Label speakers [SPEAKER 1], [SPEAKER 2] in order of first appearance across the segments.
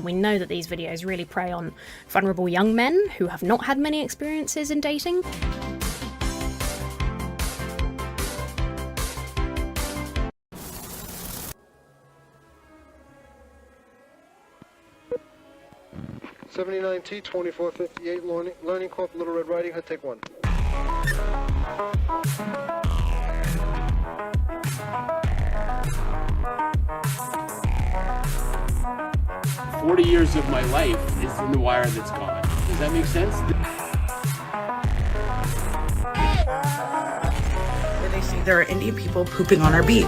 [SPEAKER 1] We know that these videos really prey on vulnerable young men who have not had many experiences in dating.
[SPEAKER 2] '79T 2458 Learning Corp Little Red Riding Hood, take one.
[SPEAKER 3] 40 years of my life is in the wire that's gone. Does that make sense?
[SPEAKER 4] Where they say there are Indian people pooping on our beach.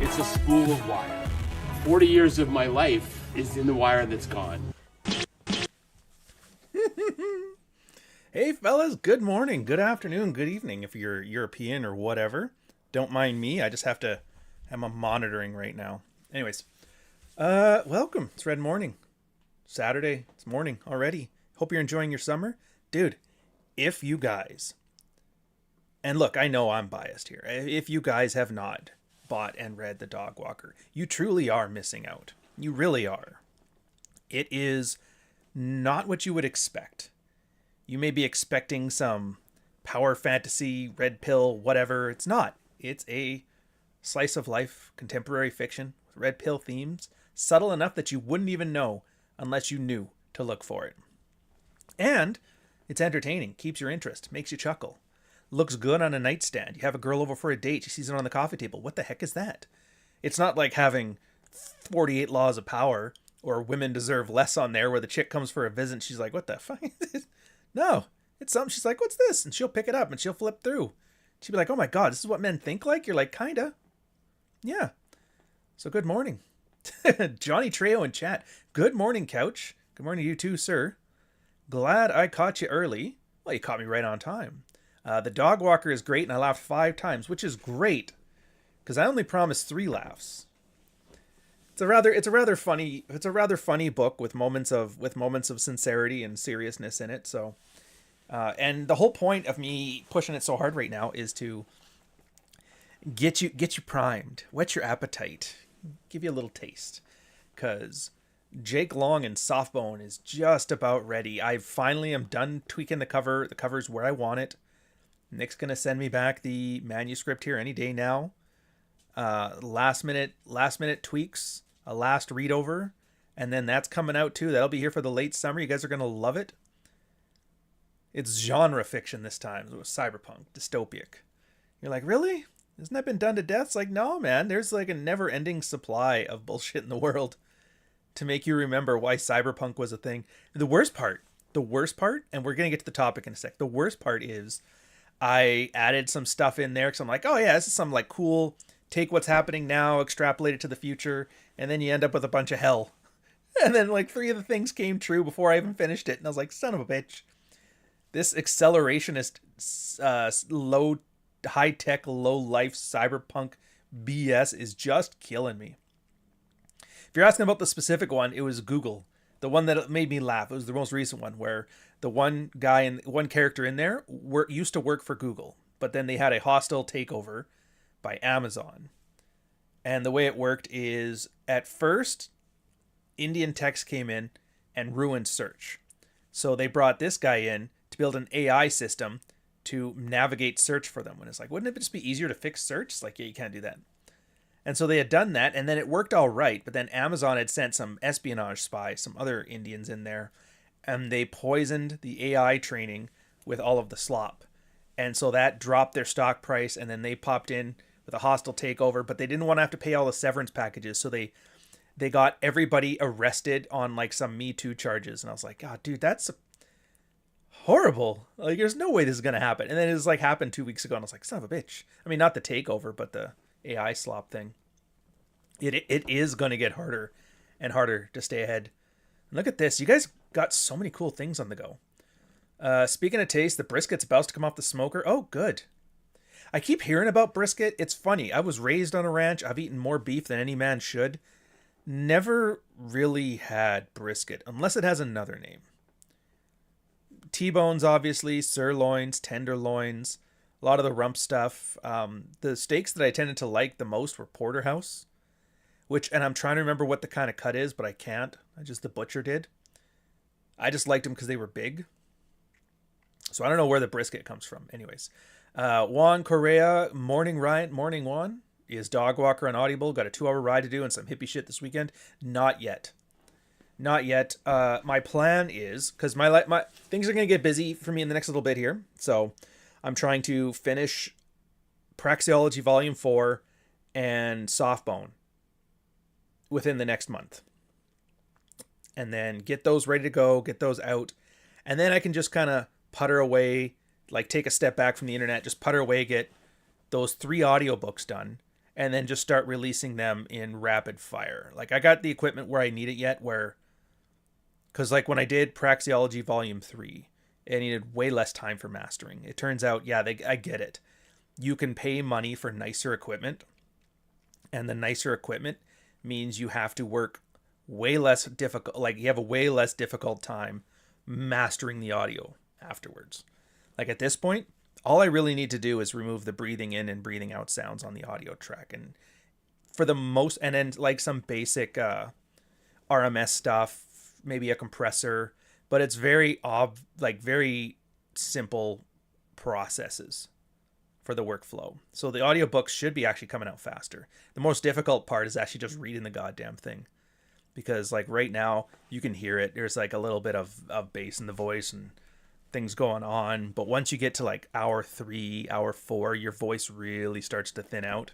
[SPEAKER 3] It's a spool of wire. 40 years of my life is in the wire that's gone.
[SPEAKER 5] Hey fellas, good morning, good afternoon, good evening if you're European or whatever. Don't mind me, I just have to have my monitoring right now. Anyways, welcome. It's Red Morning. Saturday, it's morning already. Hope you're enjoying your summer. Dude, if you guys, and look, I know I'm biased here. If you guys have not bought and read The Dog Walker, you truly are missing out. You really are. It is not what you would expect. You may be expecting some power fantasy, red pill, whatever. It's not. It's a slice of life, contemporary fiction with red pill themes, subtle enough that you wouldn't even know unless you knew to look for it. And it's entertaining, keeps your interest, makes you chuckle. Looks good on a nightstand. You have a girl over for a date, she sees it on the coffee table. What the heck is that? It's not like having 48 Laws of Power or Women Deserve Less on there where the chick comes for a visit and she's like, what the fuck is this? No, it's something. She's like, what's this? And she'll pick it up and she'll flip through. She'll be like, oh my God, this is what men think like? You're like, kinda. Yeah. So good morning. Johnny Trejo in chat. Good morning, Couch. Good morning to you too, sir. Glad I caught you early. Well, you caught me right on time. The Dog Walker is great and I laughed 5 times, which is great because I only promised 3 laughs. It's a rather funny book with moments of sincerity and seriousness in it. So, and the whole point of me pushing it so hard right now is to get you primed, whet your appetite, give you a little taste, because Jake Long and Softbone is just about ready. I finally am done tweaking the cover. The cover's where I want it. Nick's gonna send me back the manuscript here any day now. Last minute tweaks, a last read over, and then that's coming out too. That'll be here for the late summer. You guys are gonna love it. It's genre fiction this time. It was cyberpunk, dystopic. You're like, really? Hasn't that been done to death? It's like, no, man. There's like a never-ending supply of bullshit in the world to make you remember why cyberpunk was a thing. The worst part, and we're gonna get to the topic in a sec. The worst part is I added some stuff in there because I'm like, oh yeah, this is some like cool, take what's happening now, extrapolate it to the future, and then you end up with a bunch of hell. And then like 3 of the things came true before I even finished it, and I was like, son of a bitch. This accelerationist, low, high-tech, low-life cyberpunk BS is just killing me. If you're asking about the specific one, it was Google. The one that made me laugh. It was the most recent one where the one guy and one character in there used to work for Google, but then they had a hostile takeover by Amazon. And the way it worked is at first, Indian techs came in and ruined search. So they brought this guy in to build an AI system to navigate search for them. And it's like, wouldn't it just be easier to fix search? It's like, yeah, you can't do that. And so they had done that, and then it worked all right. But then Amazon had sent some espionage spies, some other Indians in there, and they poisoned the AI training with all of the slop. And so that dropped their stock price, and then they popped in with a hostile takeover, but they didn't want to have to pay all the severance packages. So they got everybody arrested on like some Me Too charges. And I was like, God, dude, that's horrible. Like, there's no way this is going to happen. And then it was like happened 2 weeks ago, and I was like, son of a bitch. I mean, not the takeover, but the AI slop thing. It is going to get harder and harder to stay ahead. And look at this. You guys got so many cool things on the go. Speaking of taste, the brisket's about to come off the smoker. Oh, good. I keep hearing about brisket. It's funny. I was raised on a ranch. I've eaten more beef than any man should. Never really had brisket, unless it has another name. T-bones, obviously, sirloins, tenderloins, a lot of the rump stuff. The steaks that I tended to like the most were porterhouse, and I'm trying to remember what the kind of cut is, but I can't. The butcher did. I just liked them because they were big. So I don't know where the brisket comes from. Anyways, Juan Correa, Morning Juan, is dog walker on Audible. Got a 2-hour ride to do and some hippie shit this weekend. Not yet. My plan is, because my things are going to get busy for me in the next little bit here. So I'm trying to finish Praxeology Volume 4 and Softbone within the next month. And then get those ready to go, get those out. And then I can just kind of putter away, like take a step back from the internet, just putter away, get those 3 audiobooks done, and then just start releasing them in rapid fire. Like, I got the equipment where I need it yet, because like when I did Praxeology Volume 3, it needed way less time for mastering. It turns out, I get it. You can pay money for nicer equipment, and the nicer equipment means you have to work way less difficult, like you have a way less difficult time mastering the audio afterwards. Like at this point, all I really need to do is remove the breathing in and breathing out sounds on the audio track, and for the most, and then like some basic RMS stuff, maybe a compressor, but it's very very simple processes for the workflow. So the audiobooks should be actually coming out faster. The most difficult part is actually just reading the goddamn thing, because like right now you can hear it. There's like a little bit of bass in the voice and things going on, but once you get to like hour 3, hour 4, your voice really starts to thin out.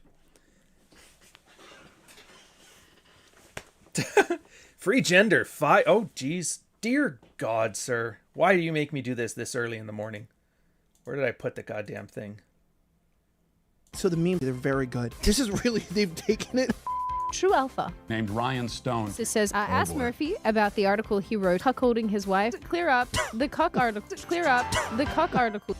[SPEAKER 5] Free gender 5. Oh geez, dear God, sir, why do you make me do this early in the morning? Where did I put the goddamn thing?
[SPEAKER 6] So the meme, they're very good. This is really, they've taken it.
[SPEAKER 7] True Alpha
[SPEAKER 8] named Ryan Stone.
[SPEAKER 7] This says, ask Murphy about the article he wrote, cuckolding his wife. Clear up the cuck article. Clear up the cuck article.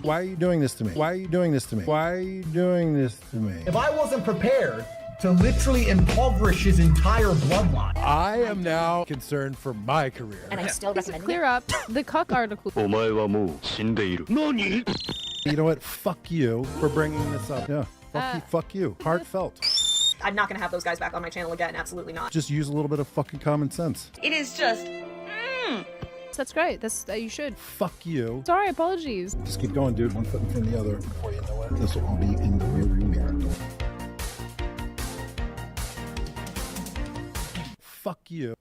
[SPEAKER 9] Why are you doing this to me? Why are you doing this to me? Why are you doing this to me?
[SPEAKER 10] If I wasn't prepared to literally impoverish his entire bloodline,
[SPEAKER 9] I am now concerned for my career.
[SPEAKER 7] And I still recommend clear up the cuck article.
[SPEAKER 9] You know what? Fuck you for bringing this up. Yeah. Fuck you. Heartfelt.
[SPEAKER 11] I'm not going to have those guys back on my channel again. Absolutely not.
[SPEAKER 9] Just use a little bit of fucking common sense.
[SPEAKER 11] It is just...
[SPEAKER 7] That's great. You should.
[SPEAKER 9] Fuck you.
[SPEAKER 7] Sorry, apologies.
[SPEAKER 9] Just keep going, dude. One foot in front of the other. Before you know it, this will all be in the rearview mirror. Fuck you.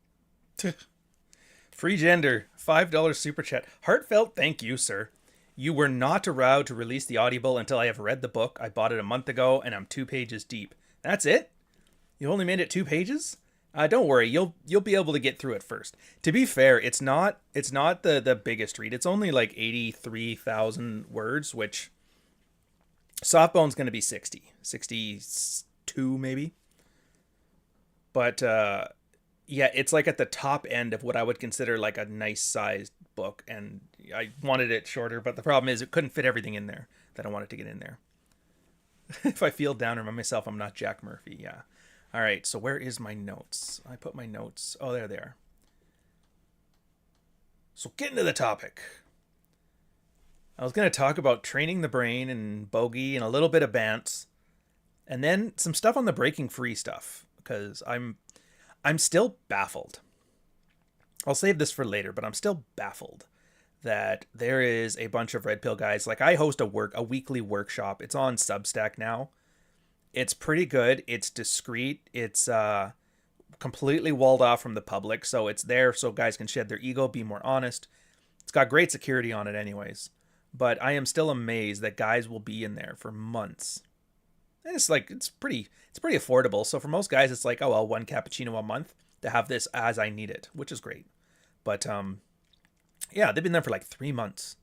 [SPEAKER 5] Free gender, $5 super chat. Heartfelt thank you, sir. You were not allowed to release the Audible until I have read the book. I bought it a month ago and I'm 2 pages deep. That's it? You only made it 2 pages? Don't worry, you'll be able to get through it first. To be fair, it's not the biggest read. It's only like 83,000 words, which Softbone's going to be 62 maybe. But yeah, it's like at the top end of what I would consider like a nice sized book, and I wanted it shorter, but the problem is it couldn't fit everything in there that I wanted to get in there. If I feel down, remind myself I'm not Jack Murphy. Yeah. All right. So where is my notes? I put my notes. Oh, there they are. So getting to the topic. I was going to talk about training the brain and bogey and a little bit of Bantz, and then some stuff on the breaking free stuff, because I'm still baffled. I'll save this for later, but I'm still baffled that there is a bunch of red pill guys. Like, I host a weekly workshop. It's on Substack now. It's pretty good. It's discreet. It's completely walled off from the public, so it's there so guys can shed their ego, be more honest. It's got great security on it anyways. But I am still amazed that guys will be in there for months. And it's pretty affordable. So for most guys, it's like, oh well, 1 cappuccino a month to have this as I need it, which is great. But yeah, they've been there for like 3 months.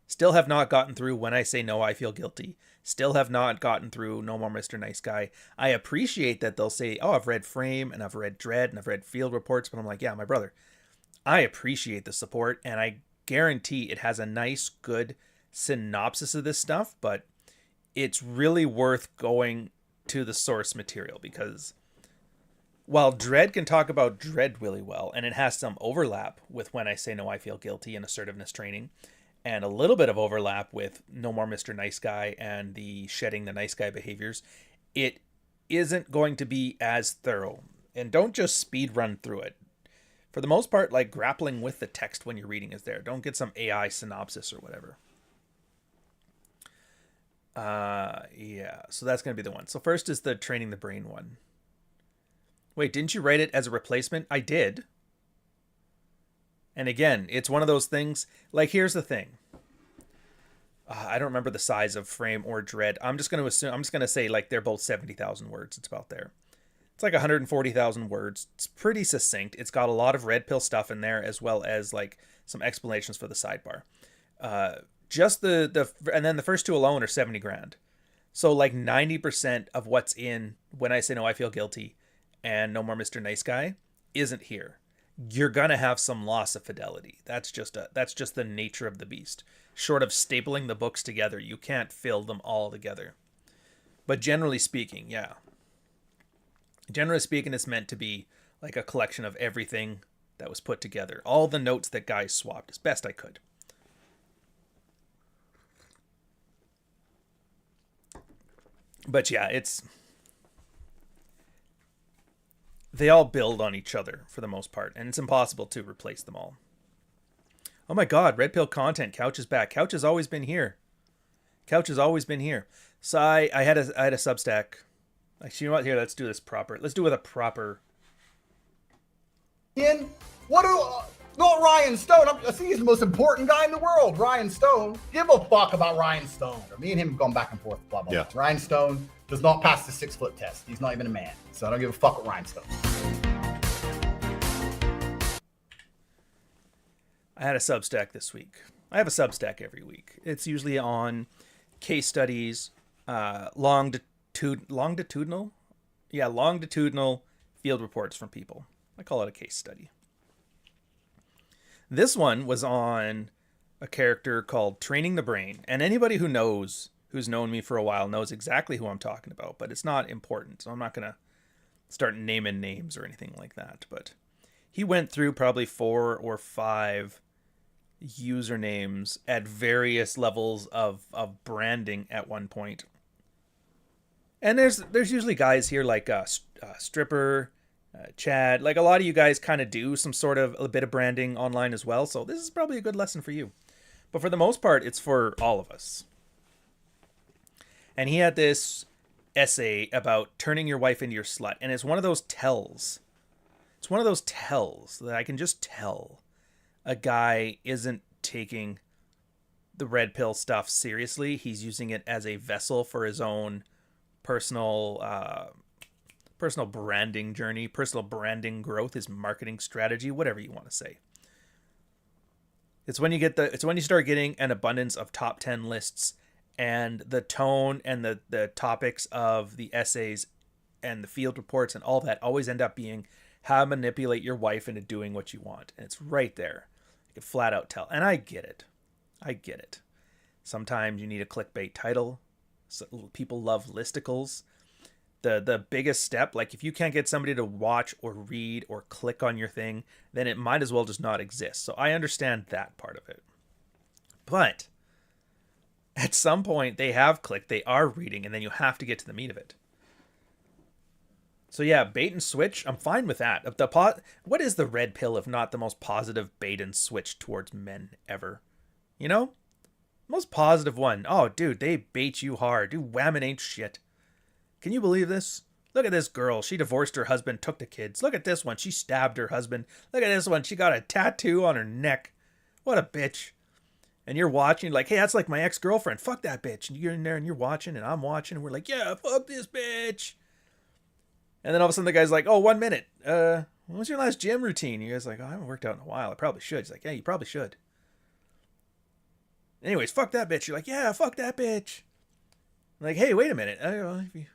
[SPEAKER 5] Still have not gotten through When I Say No, I Feel Guilty. Still have not gotten through No More Mr. Nice Guy. I appreciate that they'll say, oh, I've read Frame and I've read Dread and I've read Field Reports. But I'm like, yeah, my brother, I appreciate the support. And I guarantee it has a nice, good synopsis of this stuff. But it's really worth going to the source material, because while Dread can talk about Dread really well, and it has some overlap with When I Say No, I Feel Guilty and assertiveness training, and a little bit of overlap with No More Mr. Nice Guy and the shedding the nice guy behaviors, it isn't going to be as thorough. And don't just speed run through it. For the most part, like, grappling with the text when you're reading is there. Don't get some AI synopsis or whatever. Yeah, so that's going to be the one. So first is the training the brain one. Wait, didn't you write it as a replacement? I did. And again, it's one of those things, like, here's the thing. I don't remember the size of Frame or Dread. I'm just going to say, like, they're both 70,000 words. It's about there. It's like 140,000 words. It's pretty succinct. It's got a lot of red pill stuff in there, as well as, like, some explanations for the sidebar. Just and then the first two alone are 70 grand. So, like, 90% of what's in When I Say No, I Feel Guilty and No More Mr. Nice Guy isn't here. You're gonna have some loss of fidelity. That's just the nature of the beast. Short of stapling the books together, you can't fill them all together. But generally speaking, yeah. Generally speaking, it's meant to be like a collection of everything that was put together. All the notes that guys swapped as best I could. But yeah, they all build on each other for the most part, and it's impossible to replace them all. Oh my god, Red Pill content. Couch is back. Couch has always been here. Couch has always been here. So I had a Substack. Actually, you know what? Here, let's do this proper. Let's do it with a proper...
[SPEAKER 10] Ian, not Ryan Stone. I think he's the most important guy in the world. Ryan Stone. Give a fuck about Ryan Stone. Me and him have gone back and forth. Blah, blah, blah. Ryan Stone does not pass the 6-foot test. He's not even a man. So I don't give a fuck with Ryan Stone.
[SPEAKER 5] I had a Substack this week. I have a Substack every week. It's usually on case studies, longitudinal field reports from people. I call it a case study. This one was on a character called Training the Brain. And anybody who's known me for a while knows exactly who I'm talking about, but it's not important. So I'm not going to start naming names or anything like that. But he went through probably 4 or 5 usernames at various levels of branding at one point. And there's usually guys here like Stripper, Chad, like a lot of you guys kind of do some sort of a bit of branding online as well. So this is probably a good lesson for you. But for the most part, it's for all of us. And he had this essay about turning your wife into your slut. And it's one of those tells. It's one of those tells that I can just tell a guy isn't taking the red pill stuff seriously. He's using it as a vessel for his own personal branding journey, personal branding growth, his marketing strategy, whatever you want to say. It's when you start getting an abundance of top 10 lists, and the tone and the topics of the essays and the field reports and all that always end up being how to manipulate your wife into doing what you want. And it's right there. You can flat out tell. And I get it. Sometimes you need a clickbait title. So people love listicles. The biggest step, like if you can't get somebody to watch or read or click on your thing, then it might as well just not exist. So I understand that part of it. But at some point they have clicked, they are reading, and then you have to get to the meat of it. So yeah, bait and switch, I'm fine with that. What is the red pill if not the most positive bait and switch towards men ever? You know? Most positive one. Oh, dude, they bait you hard. Dude, whammon ain't shit. Can you believe this? Look at this girl. She divorced her husband, took the kids. Look at this one. She stabbed her husband. Look at this one. She got a tattoo on her neck. What a bitch. And you're watching, like, hey, that's like my ex-girlfriend. Fuck that bitch. And you're in there and you're watching and I'm watching and we're like, yeah, fuck this bitch. And then all of a sudden the guy's like, oh, 1 minute. When was your last gym routine? You guys like, oh, I haven't worked out in a while. I probably should. He's like, yeah, you probably should. Anyways, fuck that bitch. You're like, yeah, fuck that bitch. I'm like, hey, wait a minute. Have you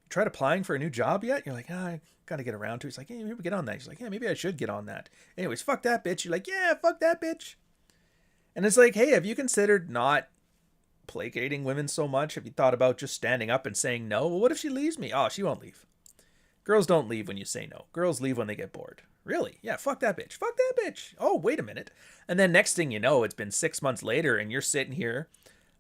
[SPEAKER 5] tried applying for a new job yet? You're like, I gotta get around to it. He's like, hey, maybe get on that. He's like, yeah, maybe I should get on that. Anyways, fuck that bitch. You're like, yeah, fuck that bitch. And it's like, hey, have you considered not placating women so much? Have you thought about just standing up and saying no? Well, what if she leaves me? Oh, she won't leave. Girls don't leave when you say no. Girls leave when they get bored. Really? Yeah, fuck that bitch. Fuck that bitch. Oh, wait a minute. And then next thing you know, it's been 6 months later and you're sitting here,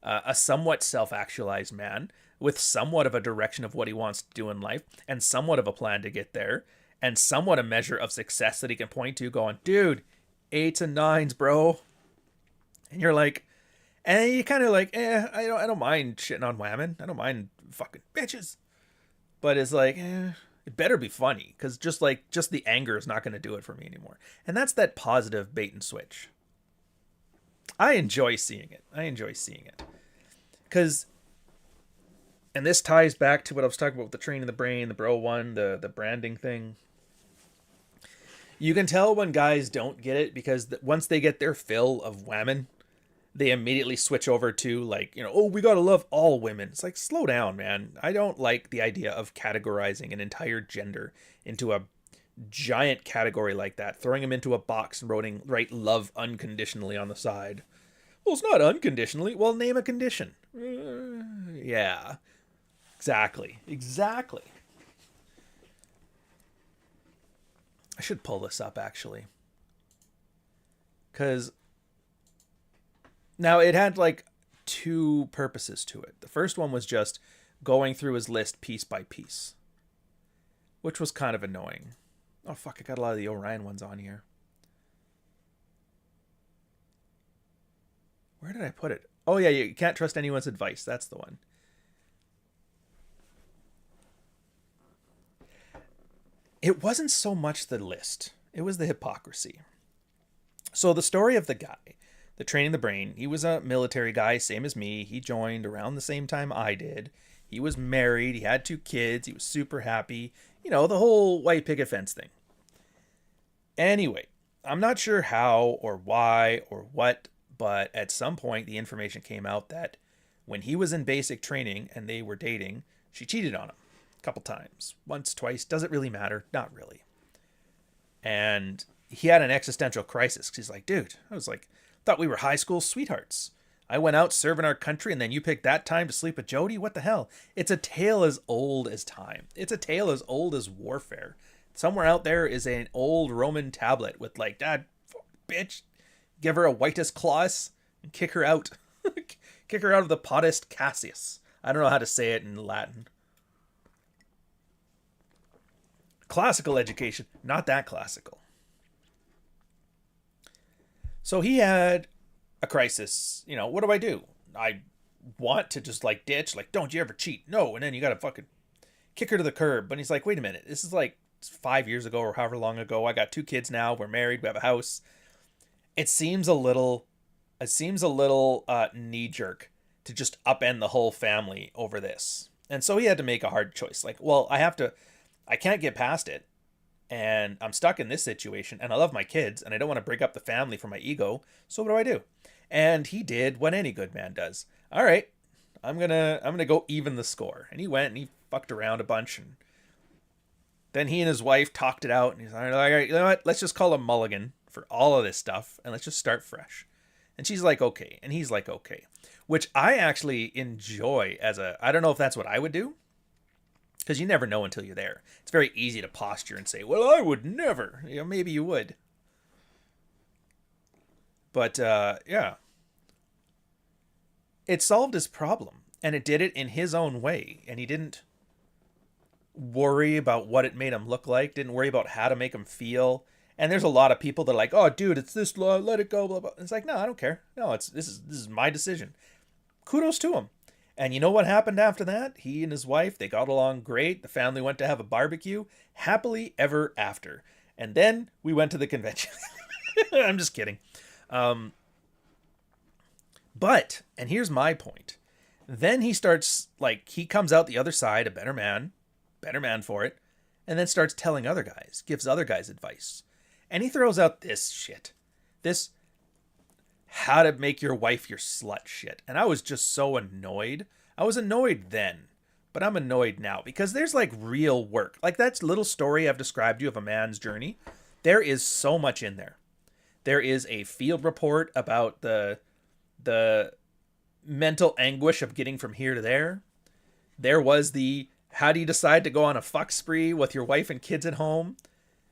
[SPEAKER 5] a somewhat self-actualized man with somewhat of a direction of what he wants to do in life and somewhat of a plan to get there and somewhat a measure of success that he can point to going, dude, 8s and 9s, bro. And you're like, and you kind of like, I don't mind shitting on women. I don't mind fucking bitches. But it's like, it better be funny, because just the anger is not going to do it for me anymore. And that's that positive bait and switch. I enjoy seeing it. Because, and this ties back to what I was talking about with the training the brain, the bro one, the branding thing. You can tell when guys don't get it, because once they get their fill of women, they immediately switch over to like, oh, we gotta love all women. It's like, slow down, man. I don't like the idea of categorizing an entire gender into a giant category like that, throwing them into a box and write love unconditionally on the side. Well, it's not unconditionally. Well, name a condition. Yeah, exactly. I should pull this up, actually. Because now it had like 2 purposes to it. The first one was just going through his list piece by piece, which was kind of annoying. Oh, fuck, I got a lot of the Orion ones on here. Where did I put it? Oh, yeah, you can't trust anyone's advice. That's the one. It wasn't so much the list. It was the hypocrisy. So the story of the guy, the training the brain, he was a military guy, same as me. He joined around the same time I did. He was married. He had 2 kids. He was super happy. The whole white picket fence thing. Anyway, I'm not sure how or why or what, but at some point the information came out that when he was in basic training and they were dating, she cheated on him a couple times. Once, twice, doesn't really matter. Not really. And he had an existential crisis. He's like, dude, thought we were high school sweethearts. I went out serving our country and then you picked that time to sleep with Jody? What the hell? It's a tale as old as time. It's a tale as old as warfare. Somewhere out there is an old Roman tablet with like, Dad, bitch, give her a whitus clause and kick her out. Kick her out of the potest Cassius. I don't know how to say it in Latin. Classical education, not that classical. So he had a crisis. What do I do? I want to just like ditch, like, don't you ever cheat. No. And then you got to fucking kick her to the curb. But he's like, wait a minute. This is like 5 years ago or however long ago. I got 2 kids now. We're married. We have a house. It seems a little knee jerk to just upend the whole family over this. And so he had to make a hard choice. Like, well, I can't get past it. And I'm stuck in this situation, and I love my kids, and I don't want to break up the family for my ego. So what do I do? And he did what any good man does. All right, I'm gonna go even the score. And he went and he fucked around a bunch, and then he and his wife talked it out. And he's like, all right, you know what? Let's just call a mulligan for all of this stuff, and let's just start fresh. And she's like, okay, and he's like, okay, which I actually enjoy I don't know if that's what I would do. Because you never know until you're there. It's very easy to posture and say, well, I would never. Maybe you would. But, yeah. It solved his problem. And it did it in his own way. And he didn't worry about what it made him look like. Didn't worry about how to make him feel. And there's a lot of people that are like, oh, dude, it's this law. Let it go. Blah, blah. It's like, no, I don't care. No, this is my decision. Kudos to him. And you know what happened after that? He and his wife, they got along great. The family went to have a barbecue. Happily ever after. And then we went to the convention. I'm just kidding. But, and here's my point. Then he starts, like, he comes out the other side, a better man for it, and then starts telling other guys, gives other guys advice. And he throws out this shit. This how to make your wife your slut shit. And I was just so annoyed. I was annoyed then, but I'm annoyed now because there's like real work. Like that little story I've described to you of a man's journey. There is so much in there. There is a field report about the mental anguish of getting from here to there. There was the How do you decide to go on a fuck spree with your wife and kids at home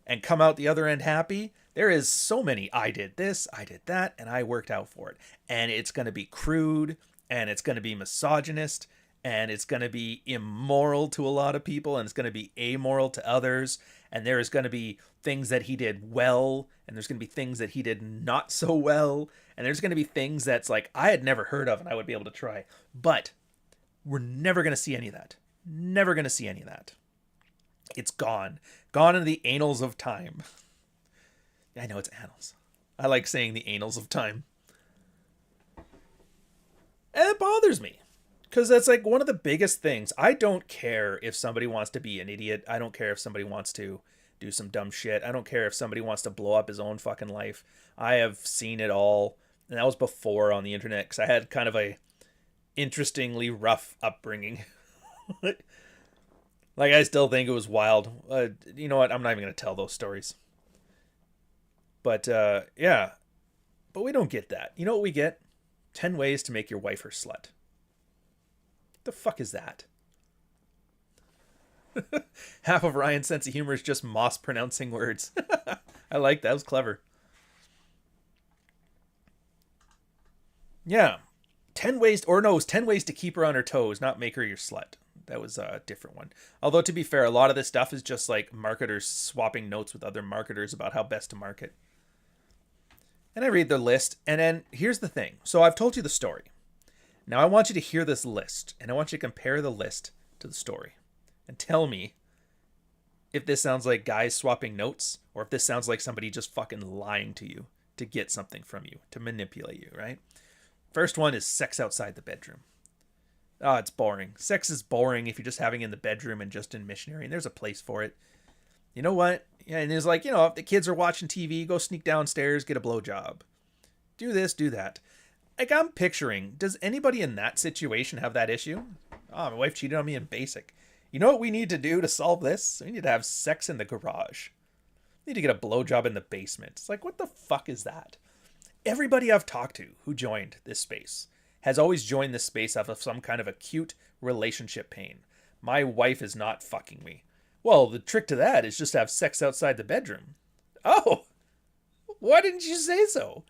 [SPEAKER 5] and come out the other end happy? There is so many I did this, I did that, and I worked out for it. And it's going to be crude, and it's going to be misogynist, and it's going to be immoral to a lot of people, and it's going to be amoral to others. And there is going to be things that he did well, and there's going to be things that he did not so well. And there's going to be things that's like I had never heard of and I would be able to try. But we're never going to see any of that. Never going to see any of that. It's gone. Gone in the annals of time. I know it's annals. I like saying the annals of time. And it bothers me. Because that's like one of the biggest things. I don't care if somebody wants to be an idiot. I don't care if somebody wants to do some dumb shit. I don't care if somebody wants to blow up his own fucking life. I have seen it all. And that was before on the internet. Because I had kind of a interestingly rough upbringing. Like I still think it was wild. You know what? I'm not even going to tell those stories. But yeah. But we don't get that. You know what we get? 10 ways to make your wife her slut. The fuck is that? Half of Ryan's sense of humor is just Moss pronouncing words. I like that. That was clever. Yeah. 10 ways, or no, it was 10 ways to keep her on her toes, not make her your slut. That was a different one. Although, to be fair, a lot of this stuff is just like marketers swapping notes with other marketers about how best to market. And I read the list, and then here's the thing. So I've told you the story. Now I want you to hear this list, and I want you to compare the list to the story. And tell me if this sounds like guys swapping notes, or if this sounds like somebody just fucking lying to you to get something from you, to manipulate you, right? First one is sex outside the bedroom. Oh, it's boring. Sex is boring if you're just having it in the bedroom and just in missionary, and there's a place for it. You know what? Yeah, and it's like, you know, if the kids are watching TV, go sneak downstairs, get a blowjob. Do this, do that. Like, I'm picturing, does anybody in that situation have that issue? Oh, my wife cheated on me in basic. You know what we need to do to solve this? We need to have sex in the garage. We need to get a blowjob in the basement. It's like, what the fuck is that? Everybody I've talked to who joined this space has always joined this space out of some kind of acute relationship pain. My wife is not fucking me. Well, the trick to that is just to have sex outside the bedroom. Oh, why didn't you say so?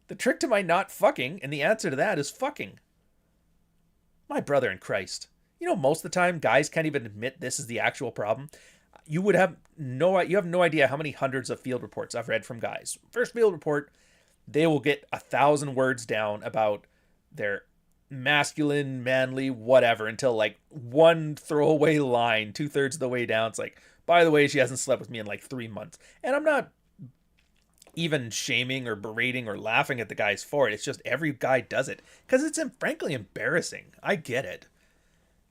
[SPEAKER 5] The trick to my not fucking, and the answer to that is fucking. My brother in Christ. You know, most of the time, guys can't even admit this is the actual problem. You have no idea how many hundreds of field reports I've read from guys. First field report, they will get 1,000 words down about their masculine, manly, whatever, until like one throwaway line, 2/3 of the way down. It's like, by the way, she hasn't slept with me in like 3 months. And I'm not even shaming or berating or laughing at the guys for it. It's just every guy does it because it's frankly embarrassing. I get it.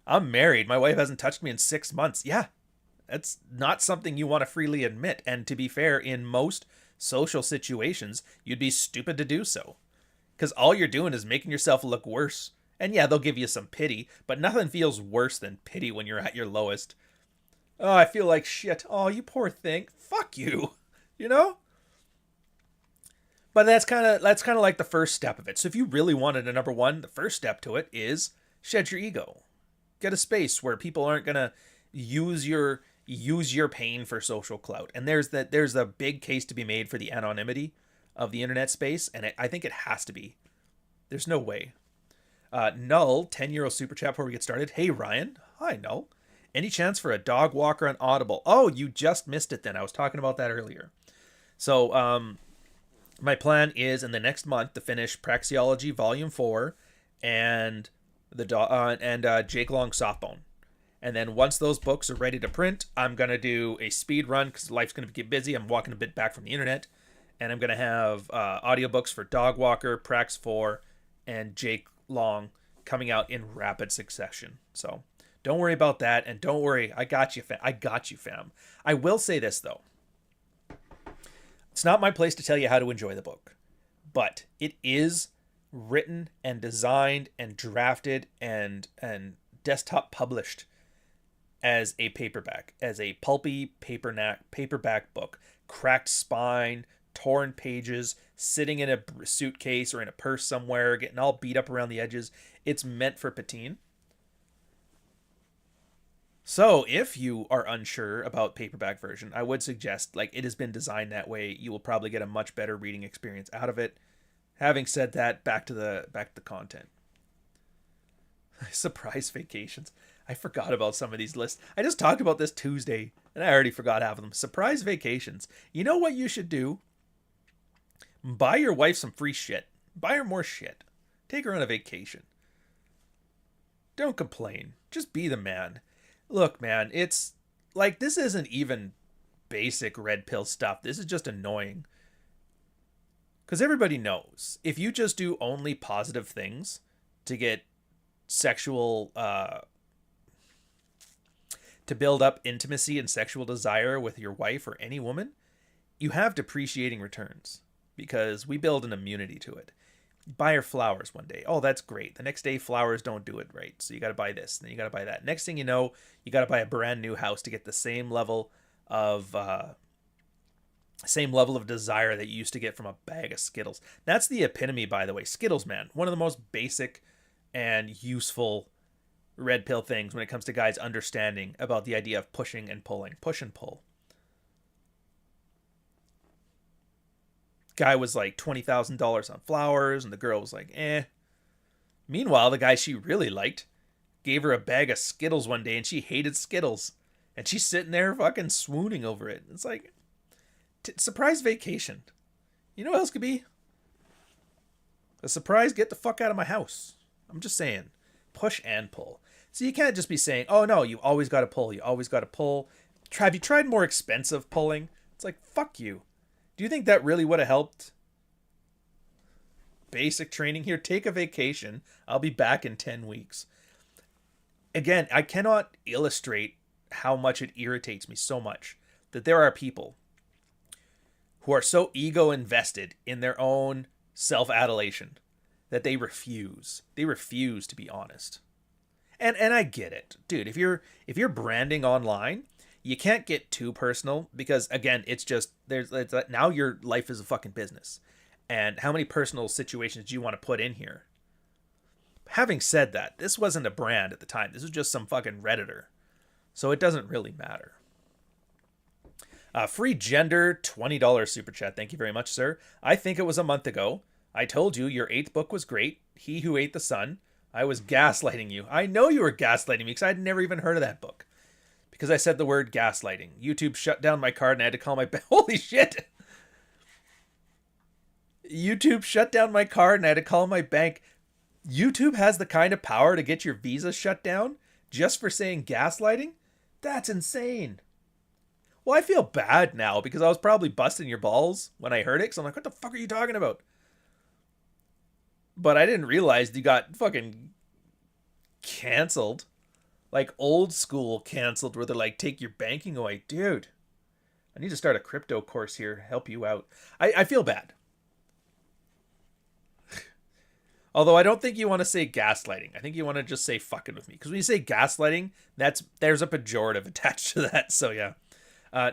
[SPEAKER 5] I'm married. My wife hasn't touched me in 6 months. Yeah, that's not something you want to freely admit. And to be fair, in most social situations, you'd be stupid to do so. Because all you're doing is making yourself look worse. And yeah, they'll give you some pity, but nothing feels worse than pity when you're at your lowest. Oh, I feel like shit. Oh, you poor thing. Fuck you. You know? But that's kind of like the first step of it. So if you really wanted a number one, the first step to it is shed your ego. Get a space where people aren't going to use your pain for social clout. And there's a big case to be made for the anonymity of the internet space, and I think it has to be. There's no way. Null, 10 € super chat before we get started. Hey, Ryan. Hi, Null. Any chance for a dog walker on Audible? Oh, you just missed it then. I was talking about that earlier. So, my plan is in the next month to finish Praxeology Volume 4 and Jake Long Softbone. And then once those books are ready to print, I'm going to do a speed run because life's going to get busy. I'm walking a bit back from the internet. And I'm going to have audiobooks for Dog Walker, Prax 4, and Jake Long coming out in rapid succession. So don't worry about that. And don't worry, I got you, fam. I will say this, though. It's not my place to tell you how to enjoy the book. But it is written and designed and drafted and desktop published as a paperback, as a pulpy paperback book. Cracked spine, torn pages, sitting in a suitcase or in a purse somewhere, getting all beat up around the edges. It's meant for Patine. So if you are unsure about paperback version, I would suggest, like, it has been designed that way. You will probably get a much better reading experience out of it. Having said that, back to the content. Surprise vacations. I forgot about some of these lists. I just talked about this Tuesday, and I already forgot half of them. Surprise vacations. You know what you should do? Buy your wife some free shit. Buy her more shit. Take her on a vacation. Don't complain. Just be the man. Look, man, it's like, this isn't even basic red pill stuff. This is just annoying. Because everybody knows, if you just do only positive things to get sexual, to build up intimacy and sexual desire with your wife or any woman, you have depreciating returns because we build an immunity to it. Buy her flowers one day. Oh, that's great. The next day, flowers don't do it right. So you got to buy this, and then you got to buy that. Next thing you know, you got to buy a brand new house to get the same level of desire that you used to get from a bag of Skittles. That's the epitome, by the way. Skittles, man. One of the most basic and useful red pill things when it comes to guys understanding about the idea of pushing and pulling. Push and pull. Guy was like $20,000 on flowers, and the girl was like, eh. Meanwhile, the guy she really liked gave her a bag of Skittles one day, and she hated Skittles. And she's sitting there fucking swooning over it. It's like, surprise vacation. You know what else could be? A surprise, get the fuck out of my house. I'm just saying. Push and pull. So you can't just be saying, oh no, you always got to pull. You always got to pull. Have you tried more expensive pulling? It's like, fuck you. Do you think that really would have helped? Basic training here. Take a vacation. I'll be back in 10 weeks. Again, I cannot illustrate how much it irritates me so much that there are people who are so ego invested in their own self-adulation that they refuse. They refuse to be honest. And I get it. Dude, if you're branding online, you can't get too personal because, again, it's now your life is a fucking business. And how many personal situations do you want to put in here? Having said that, this wasn't a brand at the time. This was just some fucking Redditor. So it doesn't really matter. Free gender, $20 super chat. Thank you very much, sir. I think it was a month ago. I told you your 8th book was great. He Who Ate the Sun. I was gaslighting you. I know you were gaslighting me because I'd never even heard of that book. Because I said the word gaslighting. YouTube shut down my card and I had to call my bank. Holy shit! YouTube shut down my card and I had to call my bank. YouTube has the kind of power to get your visa shut down just for saying gaslighting? That's insane. Well, I feel bad now because I was probably busting your balls when I heard it. So I'm like, what the fuck are you talking about? But I didn't realize you got fucking canceled. Like old school canceled where they're like, take your banking away. Dude, I need to start a crypto course here. Help you out. I feel bad. Although I don't think you want to say gaslighting. I think you want to just say fucking with me. Because when you say gaslighting, there's a pejorative attached to that. So yeah.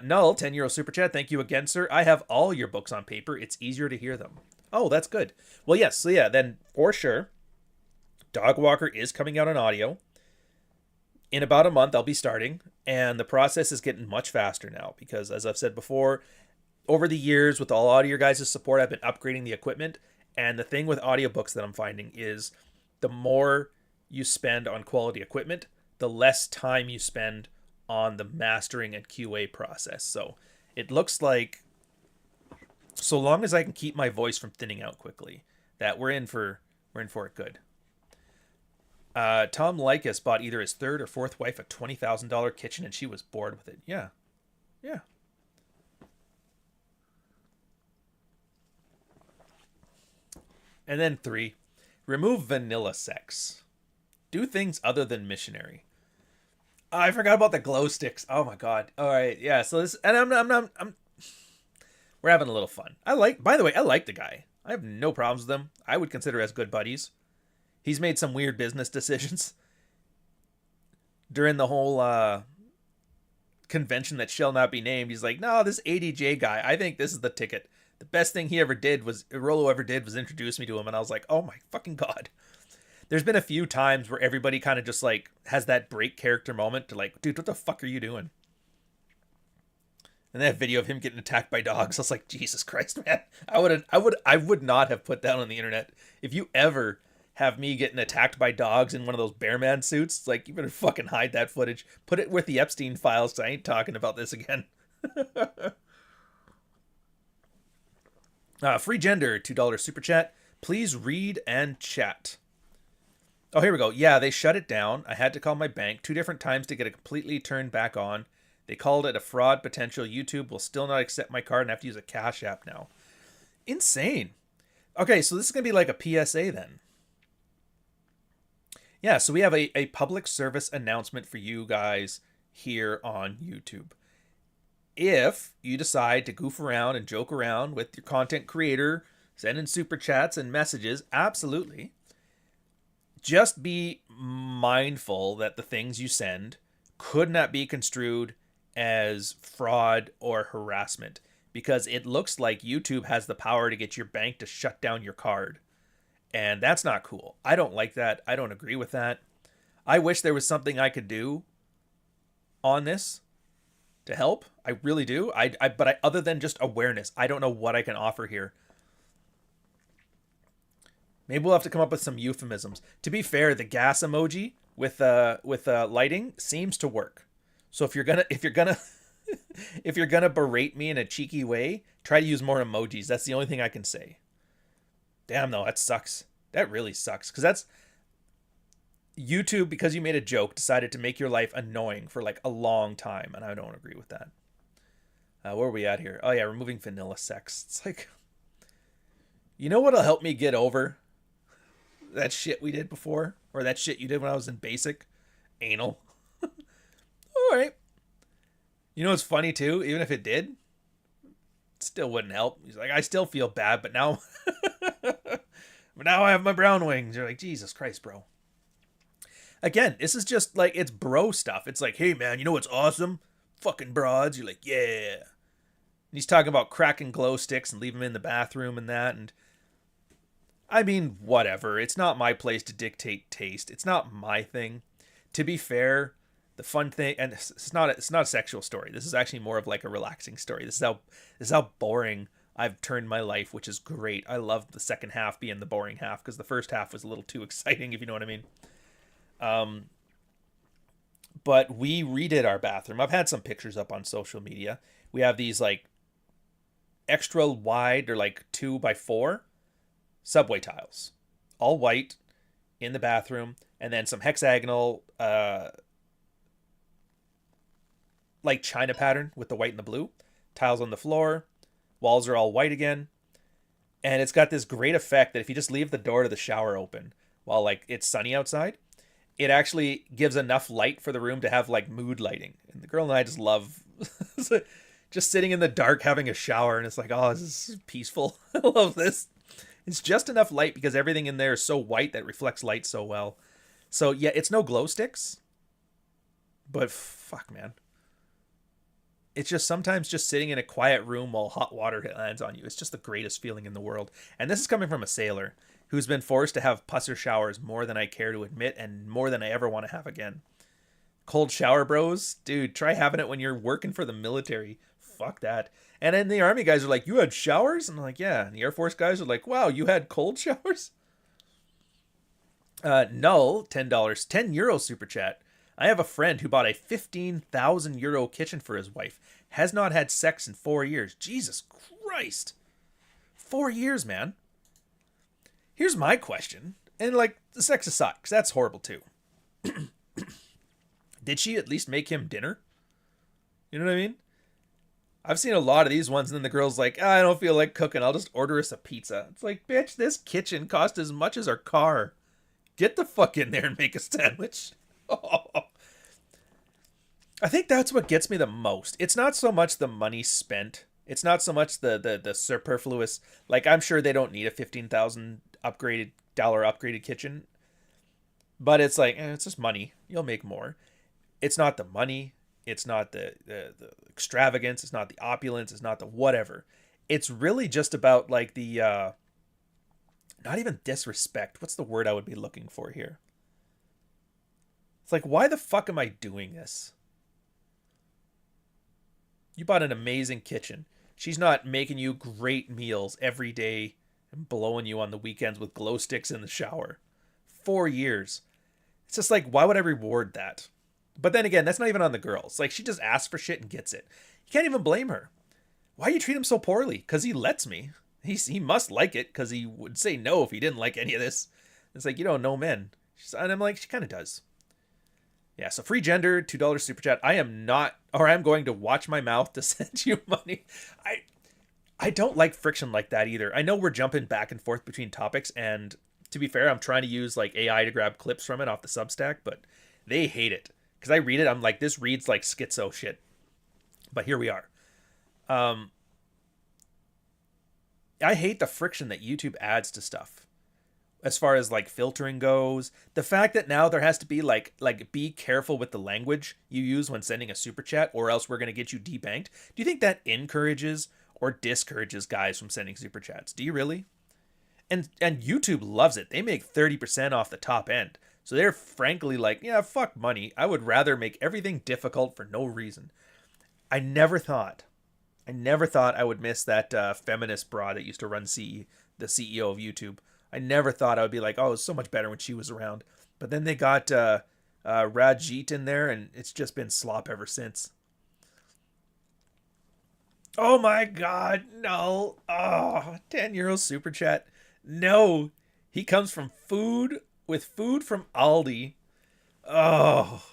[SPEAKER 5] Null, €10 super chat. Thank you again, sir. I have all your books on paper. It's easier to hear them. Oh, that's good. Well, yes. So yeah, then for sure, Dog Walker is coming out on audio. In about a month, I'll be starting. And the process is getting much faster now. Because as I've said before, over the years, with all audio guys' support, I've been upgrading the equipment. And the thing with audiobooks that I'm finding is the more you spend on quality equipment, the less time you spend on the mastering and QA process. So it looks like, so long as I can keep my voice from thinning out quickly, that we're in for it good. Tom Likas bought either his 3rd or 4th wife a $20,000 kitchen and she was bored with it. Yeah. Yeah. And then 3, remove vanilla sex. Do things other than missionary. Oh, I forgot about the glow sticks. Oh my god. All right, yeah. So this, and I'm we're having a little fun. By the way, I like the guy. I have no problems with him. I would consider us good buddies. He's made some weird business decisions during the whole convention that shall not be named. He's like, no, this ADJ guy, I think this is the ticket. The best thing Rolo ever did was introduce me to him, and I was like, oh my fucking god. there's been a few times where everybody kind of just like has that break character moment to like, dude, what the fuck are you doing? And that video of him getting attacked by dogs, I was like, Jesus Christ, man. I would not have put that on the internet. If you ever have me getting attacked by dogs in one of those Bearman suits, it's like, you better fucking hide that footage. Put it with the Epstein files, because I ain't talking about this again. Free Gender, $2 super chat. Please read and chat. Oh, here we go. Yeah, they shut it down. I had to call my bank 2 different times to get it completely turned back on. They called it a fraud potential. YouTube will still not accept my card and I have to use a Cash App now. Insane. Okay, so this is going to be like a PSA then. Yeah, so we have a public service announcement for you guys here on YouTube. If you decide to goof around and joke around with your content creator, send in super chats and messages, absolutely. Just be mindful that the things you send could not be construed as fraud or harassment, because it looks like YouTube has the power to get your bank to shut down your card. And that's not cool. I don't like that. I don't agree with that. I wish there was something I could do on this to help. I really do. But other than just awareness, I don't know what I can offer here. Maybe we'll have to come up with some euphemisms. To be fair, the gas emoji with lighting seems to work. So if you're gonna if you're gonna berate me in a cheeky way, try to use more emojis. That's the only thing I can say. Damn, though, that sucks. That really sucks. Because that's... YouTube, because you made a joke, decided to make your life annoying for like a long time. And I don't agree with that. Where are we at here? Oh, yeah, removing vanilla sex. It's like... You know what'll help me get over that shit we did before? Or that shit you did when I was in basic? Anal. Alright. You know what's funny, too? Even if it did... still wouldn't help. He's like, I still feel bad, but now I have my brown wings. You're like, Jesus Christ, bro. Again, this is just like, it's bro stuff. It's like, hey man, you know what's awesome? Fucking broads. You're like, yeah. And he's talking about cracking glow sticks and leave them in the bathroom and that. And I mean, whatever. It's not my place to dictate taste. It's not my thing. To be fair, the fun thing, and it's not a sexual story. This is actually more of like a relaxing story. This is how boring I've turned my life, which is great. I love the second half being the boring half, because the first half was a little too exciting, if you know what I mean. But we redid our bathroom. I've had some pictures up on social media. We have these like extra wide, or like 2x4 subway tiles, all white in the bathroom, and then some hexagonal like China pattern with the white and the blue tiles on the floor. Walls are all white again, and it's got this great effect that if you just leave the door to the shower open while like it's sunny outside, it actually gives enough light for the room to have like mood lighting. And the girl and I just love just sitting in the dark having a shower, and it's like, oh, this is peaceful. I love this. It's just enough light because everything in there is so white that reflects light so well. So yeah, it's no glow sticks, but fuck, man. It's just sometimes just sitting in a quiet room while hot water lands on you. It's just the greatest feeling in the world. And this is coming from a sailor who's been forced to have pusser showers more than I care to admit, and more than I ever want to have again. Cold shower bros? Dude, try having it when you're working for the military. Fuck that. And then the army guys are like, you had showers? And I'm like, yeah. And the Air Force guys are like, wow, you had cold showers? Null, $10. 10 euro super chat. I have a friend who bought a 15,000 euro kitchen for his wife. Has not had sex in 4 years. Jesus Christ. 4 years, man. Here's my question. And like, the sex aside, because that's horrible too. Did she at least make him dinner? You know what I mean? I've seen a lot of these ones, and then the girl's like, I don't feel like cooking. I'll just order us a pizza. It's like, bitch, this kitchen cost as much as our car. Get the fuck in there and make a sandwich. I think that's what gets me the most. It's not so much the money spent. It's not so much the superfluous. Like, I'm sure they don't need a $15,000 upgraded kitchen. But it's like, it's just money. You'll make more. It's not the money. It's not the extravagance. It's not the opulence. It's not the whatever. It's really just about like the not even disrespect. What's the word I would be looking for here? It's like, why the fuck am I doing this? You bought an amazing kitchen. She's not making you great meals every day and blowing you on the weekends with glow sticks in the shower. 4 years. It's just like, why would I reward that? But then again, that's not even on the girls. Like, she just asks for shit and gets it. You can't even blame her. Why you treat him so poorly? Because he lets me. He must like it, because he would say no if he didn't like any of this. It's like, you don't know men. And I'm like, she kind of does. Yeah, so free gender, $2 super chat. I am not, or I'm going to watch my mouth to send you money. I don't like friction like that either. I know we're jumping back and forth between topics, and to be fair, I'm trying to use like AI to grab clips from it off the Substack, but they hate it. Because I read it, I'm like, this reads like schizo shit. But here we are. I hate the friction that YouTube adds to stuff. As far as like filtering goes, the fact that now there has to be like be careful with the language you use when sending a super chat, or else we're going to get you debanked. Do you think that encourages or discourages guys from sending super chats? Do you really? And YouTube loves it. They make 30% off the top end. So they're frankly like, yeah, fuck money. I would rather make everything difficult for no reason. I never thought I would miss that feminist broad that used to run the CEO of YouTube. I never thought I would be like, oh, it was so much better when she was around. But then they got Rajit in there, and it's just been slop ever since. Oh my God, no. Oh, 10 euro super chat. No, he comes from food from Aldi. Oh,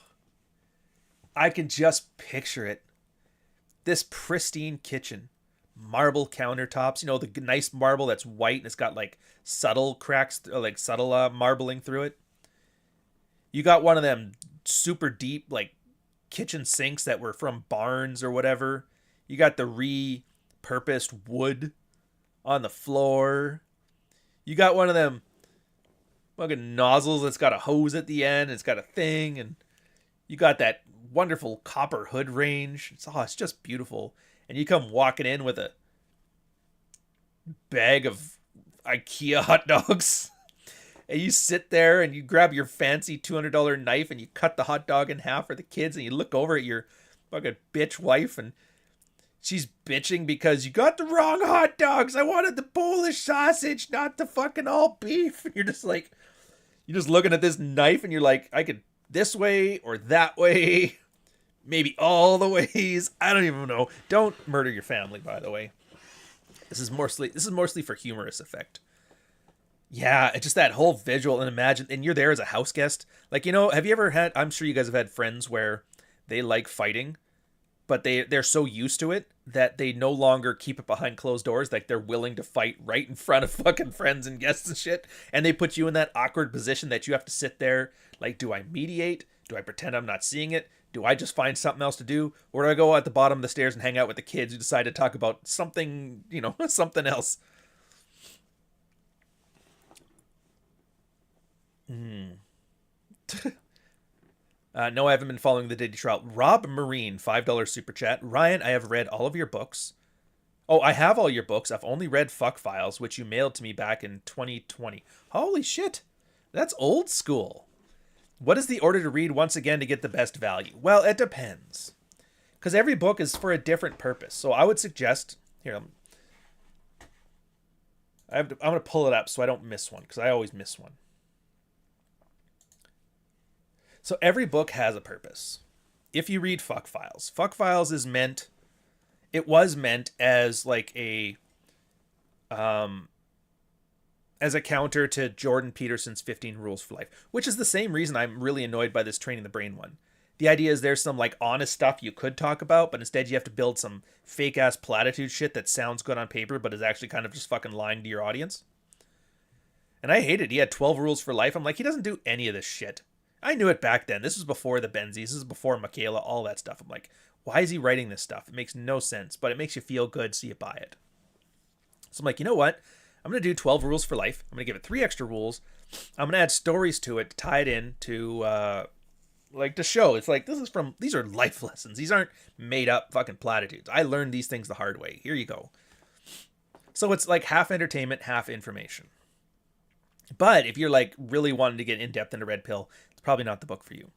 [SPEAKER 5] I can just picture it. This pristine kitchen, marble countertops, you know, the nice marble that's white and it's got like subtle cracks, like subtle marbling through it. You got one of them super deep like kitchen sinks that were from Barnes or whatever. You got the repurposed wood on the floor. You got one of them fucking nozzles that's got a hose at the end. It's got a thing, and you got that wonderful copper hood range. It's just beautiful. And you come walking in with a bag of IKEA hot dogs. And you sit there and you grab your fancy $200 knife and you cut the hot dog in half for the kids, and you look over at your fucking bitch wife and she's bitching because you got the wrong hot dogs. I wanted the Polish sausage, not the fucking all beef. And you're just like, you're just looking at this knife and you're like, I could this way or that way, maybe all the ways. I don't even know. Don't murder your family, by the way. This is mostly for humorous effect. Yeah, it's just that whole visual, and imagine, and you're there as a house guest. Like, you know, have you ever had, I'm sure you guys have had friends where they like fighting, but they're so used to it that they no longer keep it behind closed doors. Like, they're willing to fight right in front of fucking friends and guests and shit. And they put you in that awkward position that you have to sit there. Like, do I mediate? Do I pretend I'm not seeing it? Do I just find something else to do? Or do I go at the bottom of the stairs and hang out with the kids who decide to talk about something, you know, something else? No, I haven't been following the Diddy Trout. Rob Marine, $5 super chat. Ryan, I have read all of your books. Oh, I have all your books. I've only read Fuck Files, which you mailed to me back in 2020. Holy shit. That's old school. What is the order to read once again to get the best value? Well, it depends. Because every book is for a different purpose. So I would suggest... Here, I'm going to pull it up so I don't miss one, because I always miss one. So every book has a purpose. If you read Fuck Files is meant, it was meant as like a, as a counter to Jordan Peterson's 15 Rules for Life, which is the same reason I'm really annoyed by this Training the Brain one. The idea is there's some like honest stuff you could talk about, but instead you have to build some fake ass platitude shit that sounds good on paper, but is actually kind of just fucking lying to your audience. And I hate it. He had 12 Rules for Life. I'm like, he doesn't do any of this shit. I knew it back then. This was before the Benzes. This is before Michaela, all that stuff. I'm like, why is he writing this stuff? It makes no sense, but it makes you feel good, so you buy it. So I'm like, you know what? I'm going to do 12 Rules for Life. I'm going to give it 3 extra rules. I'm going to add stories to it to tie it in to, like, to show. It's like, these are life lessons. These aren't made up fucking platitudes. I learned these things the hard way. Here you go. So it's like half entertainment, half information. But if you're like really wanting to get in depth into Red Pill, it's probably not the book for you.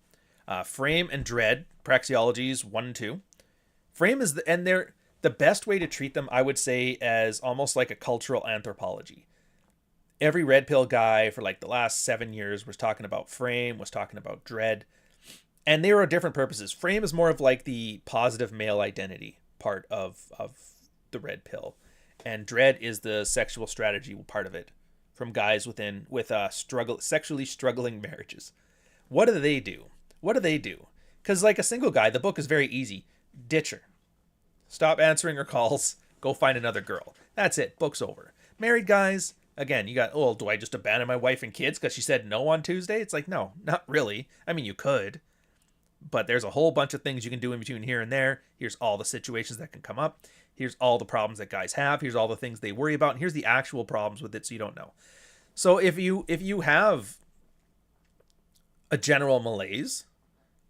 [SPEAKER 5] Frame and Dread, Praxeologies 1 and 2. Frame is they're the best way to treat them, I would say, as almost like a cultural anthropology. Every Red Pill guy for like the last 7 years was talking about Frame, was talking about Dread, and they were different purposes. Frame is more of like the positive male identity part of the Red Pill, and Dread is the sexual strategy part of it, from guys with sexually struggling marriages. What do they do? Because like a single guy, the book is very easy. Ditch her. Stop answering her calls. Go find another girl. That's it. Book's over. Married guys, again, you got, oh, do I just abandon my wife and kids because she said no on Tuesday? It's like, no, not really. I mean, you could. But there's a whole bunch of things you can do in between here and there. Here's all the situations that can come up. Here's all the problems that guys have. Here's all the things they worry about. And here's the actual problems with it so you don't know. So if you have a general malaise,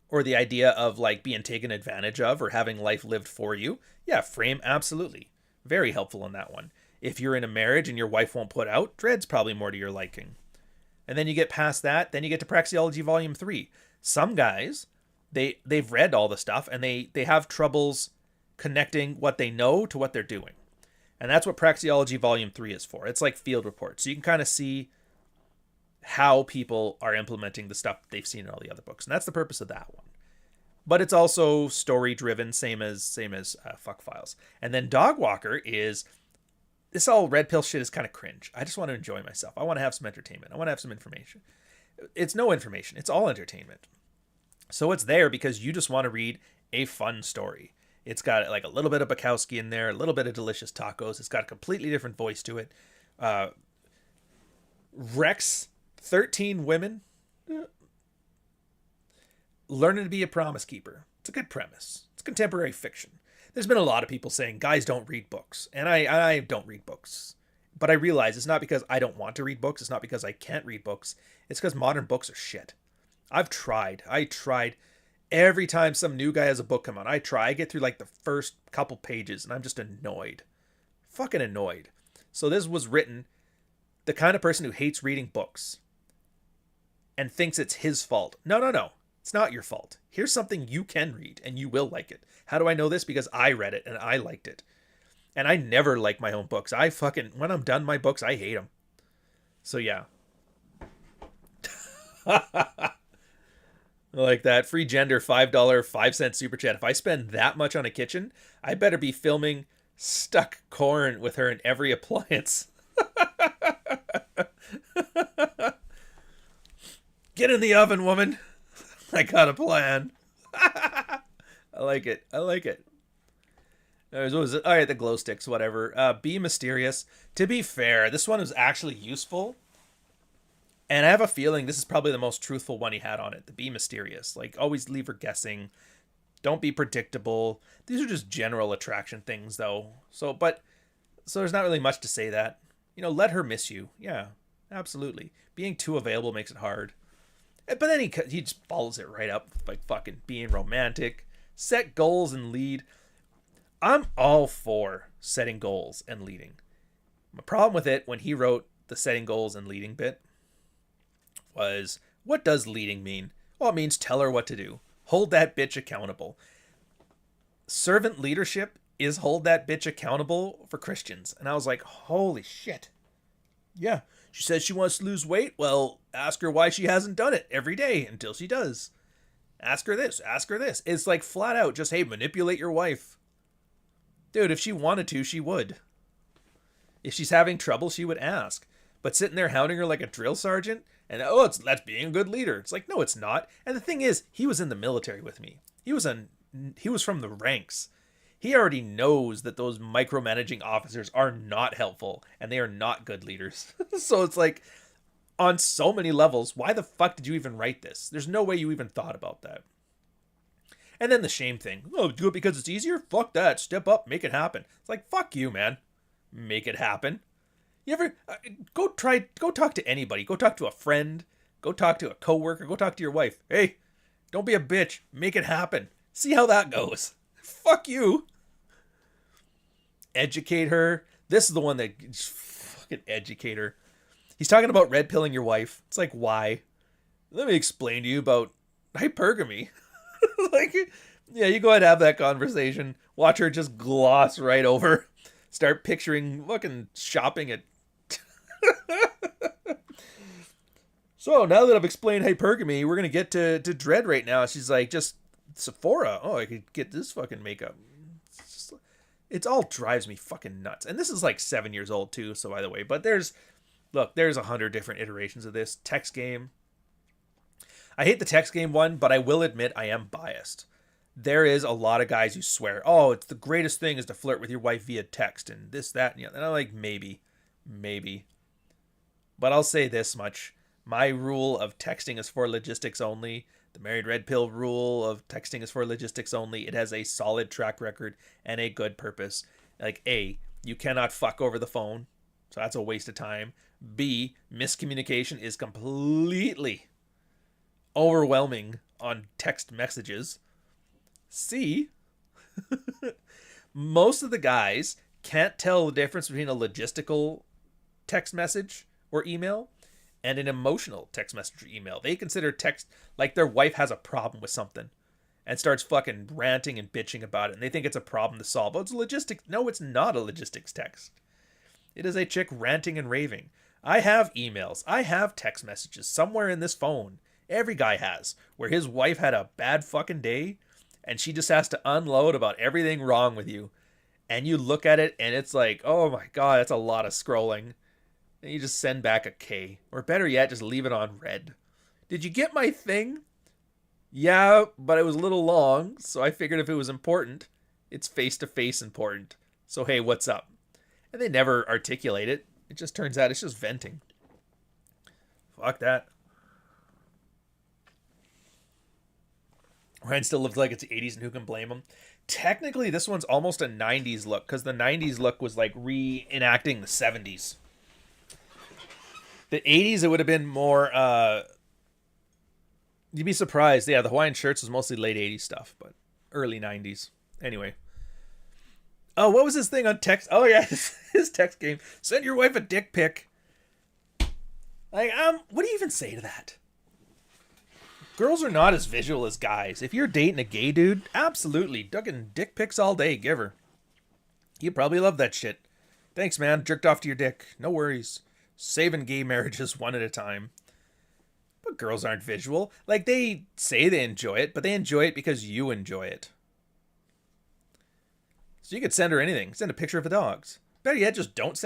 [SPEAKER 5] or the idea of like being taken advantage of or having life lived for you, yeah, Frame, absolutely. Very helpful in that one. If you're in a marriage and your wife won't put out, Dread's probably more to your liking. And then you get past that, then you get to Praxeology Volume 3. Some guys, they've read all the stuff and they have troubles connecting what they know to what they're doing. And that's what Praxeology Volume 3 is for. It's like field reports. So you can kind of see how people are implementing the stuff they've seen in all the other books. And that's the purpose of that one. But it's also story driven, same as Fuck Files. And then Dogwalker is, this all Red Pill shit is kind of cringe. I just want to enjoy myself. I want to have some entertainment. I want to have some information. It's no information. It's all entertainment. So it's there because you just want to read a fun story. It's got like a little bit of Bukowski in there, a little bit of Delicious Tacos. It's got a completely different voice to it. Rex, 13 women learning to be a promise keeper. It's a good premise. It's contemporary fiction. There's been a lot of people saying guys don't read books, and I don't read books. But I realize it's not because I don't want to read books. It's not because I can't read books. It's because modern books are shit. I've tried. I tried. Every time some new guy has a book come out, I get through like the first couple pages, and I'm just annoyed. Fucking annoyed. So this was written, the kind of person who hates reading books and thinks it's his fault. No. It's not your fault. Here's something you can read, and you will like it. How do I know this? Because I read it, and I liked it. And I never like my own books. When I'm done my books, I hate them. So yeah. Like that. Free gender, $5, 5-cent super chat. If I spend that much on a kitchen, I better be filming stuck corn with her in every appliance. Get in the oven, woman. I got a plan. I like it. All right, the glow sticks, whatever. Be mysterious. To be fair, this one is actually useful. And I have a feeling this is probably the most truthful one he had on it. The be mysterious. Like, always leave her guessing. Don't be predictable. These are just general attraction things, though. So there's not really much to say that. Let her miss you. Yeah, absolutely. Being too available makes it hard. But then he just follows it right up by fucking being romantic. Set goals and lead. I'm all for setting goals and leading. My problem with it when he wrote the setting goals and leading bit was, what does leading mean? Well, it means tell her what to do. Hold that bitch accountable. Servant leadership is hold that bitch accountable for Christians. And I was like, holy shit. Yeah. She says she wants to lose weight. Well, ask her why she hasn't done it every day until she does. Ask her this. Ask her this. It's like flat out just, hey, manipulate your wife. Dude, if she wanted to, she would. If she's having trouble, she would ask. But sitting there hounding her like a drill sergeant, and that's being a good leader. It's like, no, it's not. And the thing is, he was in the military with me. He was from the ranks. He already knows that those micromanaging officers are not helpful and they are not good leaders. So it's like, on so many levels, why the fuck did you even write this? There's no way you even thought about that. And then the shame thing. Oh, do it because it's easier? Fuck that. Step up, make it happen. It's like, fuck you, man. Make it happen. You ever go talk to anybody. Go talk to a friend. Go talk to a coworker. Go talk to your wife. Hey, don't be a bitch. Make it happen. See how that goes. Fuck you. Educate her. This is the one that fucking educate her. He's talking about red pilling your wife. It's like, why? Let me explain to you about hypergamy. Like, yeah, you go ahead and have that conversation. Watch her just gloss right over. Start picturing fucking shopping at... So, now that I've explained hypergamy, we're going to get to Dread right now. She's like, just Sephora. Oh, I could get this fucking makeup. It all drives me fucking nuts. And this is like 7 years old too, so by the way. But there's 100 different iterations of this. Text game. I hate the text game one, but I will admit I am biased. There is a lot of guys who swear, oh, it's the greatest thing is to flirt with your wife via text and this, that, and the other. And I'm like, maybe. But I'll say this much. My rule of texting is for logistics only. The Married Red Pill rule of texting is for logistics only. It has a solid track record and a good purpose. Like, A, you cannot fuck over the phone, so that's a waste of time. B, miscommunication is completely overwhelming on text messages. C, most of the guys can't tell the difference between a logistical text message or email and an emotional text message or email. They consider text like their wife has a problem with something and starts fucking ranting and bitching about it, and they think it's a problem to solve. Oh, it's logistics. No, it's not a logistics text. It is a chick ranting and raving. I have emails. I have text messages somewhere in this phone. Every guy has, where his wife had a bad fucking day and she just has to unload about everything wrong with you. And you look at it and it's like, oh my God, that's a lot of scrolling. And you just send back a K. Or better yet, just leave it on red. Did you get my thing? Yeah, but it was a little long, so I figured if it was important, it's face-to-face important. So hey, what's up? And they never articulate it. It just turns out it's just venting. Fuck that. Ryan still looks like it's the 80s, and who can blame him? Technically, this one's almost a 90s look, because the 90s look was like reenacting the 70s. The 80s, it would have been more, you'd be surprised. Yeah, the Hawaiian shirts was mostly late 80s stuff, but early 90s. Anyway. Oh, what was his thing on text? Oh, yeah, his text game. Send your wife a dick pic. Like, what do you even say to that? Girls are not as visual as guys. If you're dating a gay dude, absolutely. Ducking dick pics all day, give her. You probably love that shit. Thanks, man. Jerked off to your dick. No worries. Saving gay marriages one at a time. But girls aren't visual. Like, they say they enjoy it, but they enjoy it because you enjoy it. So you could send her anything. Send a picture of the dogs. Better yet, just don't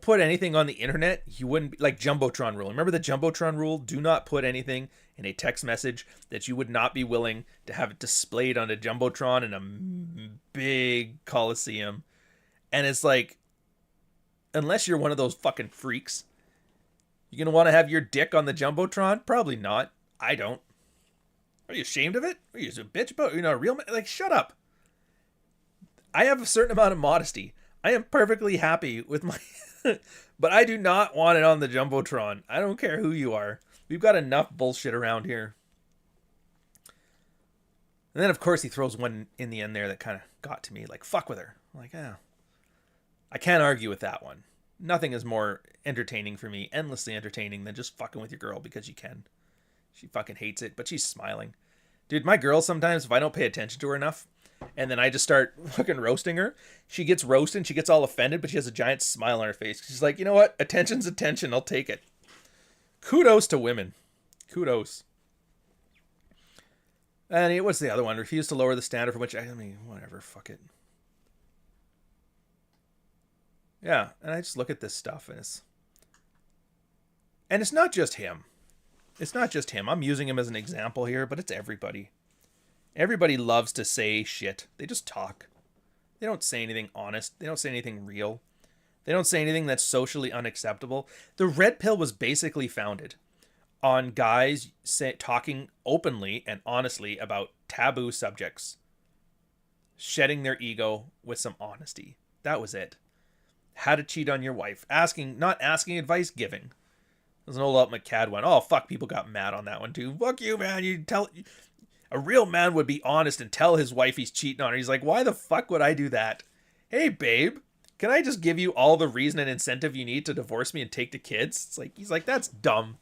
[SPEAKER 5] put anything on the internet. You wouldn't be, like Jumbotron rule. Remember the Jumbotron rule? Do not put anything in a text message that you would not be willing to have it displayed on a Jumbotron in a big coliseum. And it's like, unless you're one of those fucking freaks, you're going to want to have your dick on the Jumbotron? Probably not. I don't. Are you ashamed of it? Are you a bitch about it? You're not a real man? Like, shut up. I have a certain amount of modesty. I am perfectly happy with my... but I do not want it on the Jumbotron. I don't care who you are. We've got enough bullshit around here. And then, of course, he throws one in the end there that kind of got to me. Like, fuck with her. I'm like, oh. I can't argue with that one. Nothing is more entertaining for me, endlessly entertaining, than just fucking with your girl because you can. She fucking hates it, but she's smiling. Dude, my girl sometimes, if I don't pay attention to her enough, and then I just start fucking roasting her, she gets roasted, she gets all offended, but she has a giant smile on her face. She's like, you know what? Attention's attention. I'll take it. Kudos to women. Kudos. And what's the other one? Refuse to lower the standard from which... I mean, whatever. Fuck it. Yeah, and I just look at this stuff, and it's not just him. It's not just him. I'm using him as an example here, but it's everybody. Everybody loves to say shit. They just talk. They don't say anything honest. They don't say anything real. They don't say anything that's socially unacceptable. The Red Pill was basically founded on guys talking openly and honestly about taboo subjects. Shedding their ego with some honesty. That was it. How to cheat on your wife. Not asking advice, giving. There's an old Alt McCad one. Oh, fuck, people got mad on that one too. Fuck you, man. A real man would be honest and tell his wife he's cheating on her. He's like, why the fuck would I do that? Hey, babe, can I just give you all the reason and incentive you need to divorce me and take the kids? It's like, he's like, that's dumb.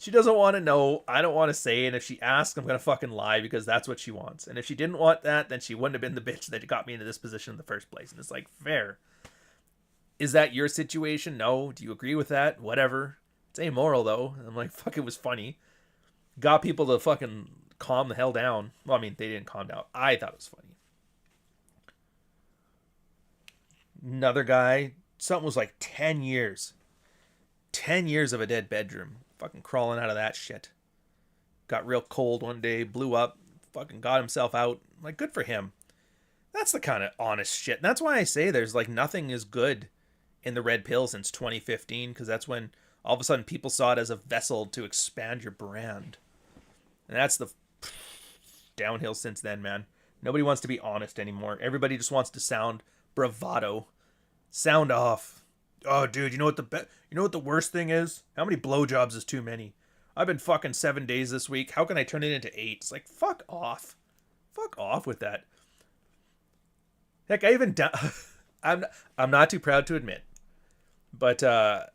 [SPEAKER 5] She doesn't want to know. I don't want to say. And if she asks, I'm going to fucking lie because that's what she wants. And if she didn't want that, then she wouldn't have been the bitch that got me into this position in the first place. And it's like, fair. Is that your situation? No. Do you agree with that? Whatever. It's amoral, though. And I'm like, fuck, it was funny. Got people to fucking calm the hell down. Well, I mean, they didn't calm down. I thought it was funny. Another guy, something was like 10 years. 10 years of a dead bedroom. Fucking crawling out of that shit. Got real cold one day, blew up, fucking got himself out. Like, good for him. That's the kind of honest shit. And that's why I say there's like nothing is good in the red pill since 2015, because that's when all of a sudden people saw it as a vessel to expand your brand. And that's the downhill since then, man. Nobody wants to be honest anymore. Everybody just wants to sound bravado. Sound off. Oh, dude, you know what the worst thing is? How many blowjobs is too many? I've been fucking 7 days this week. How can I turn it into 8? It's like, fuck off. Fuck off with that. Heck, I even I'm not too proud to admit. But so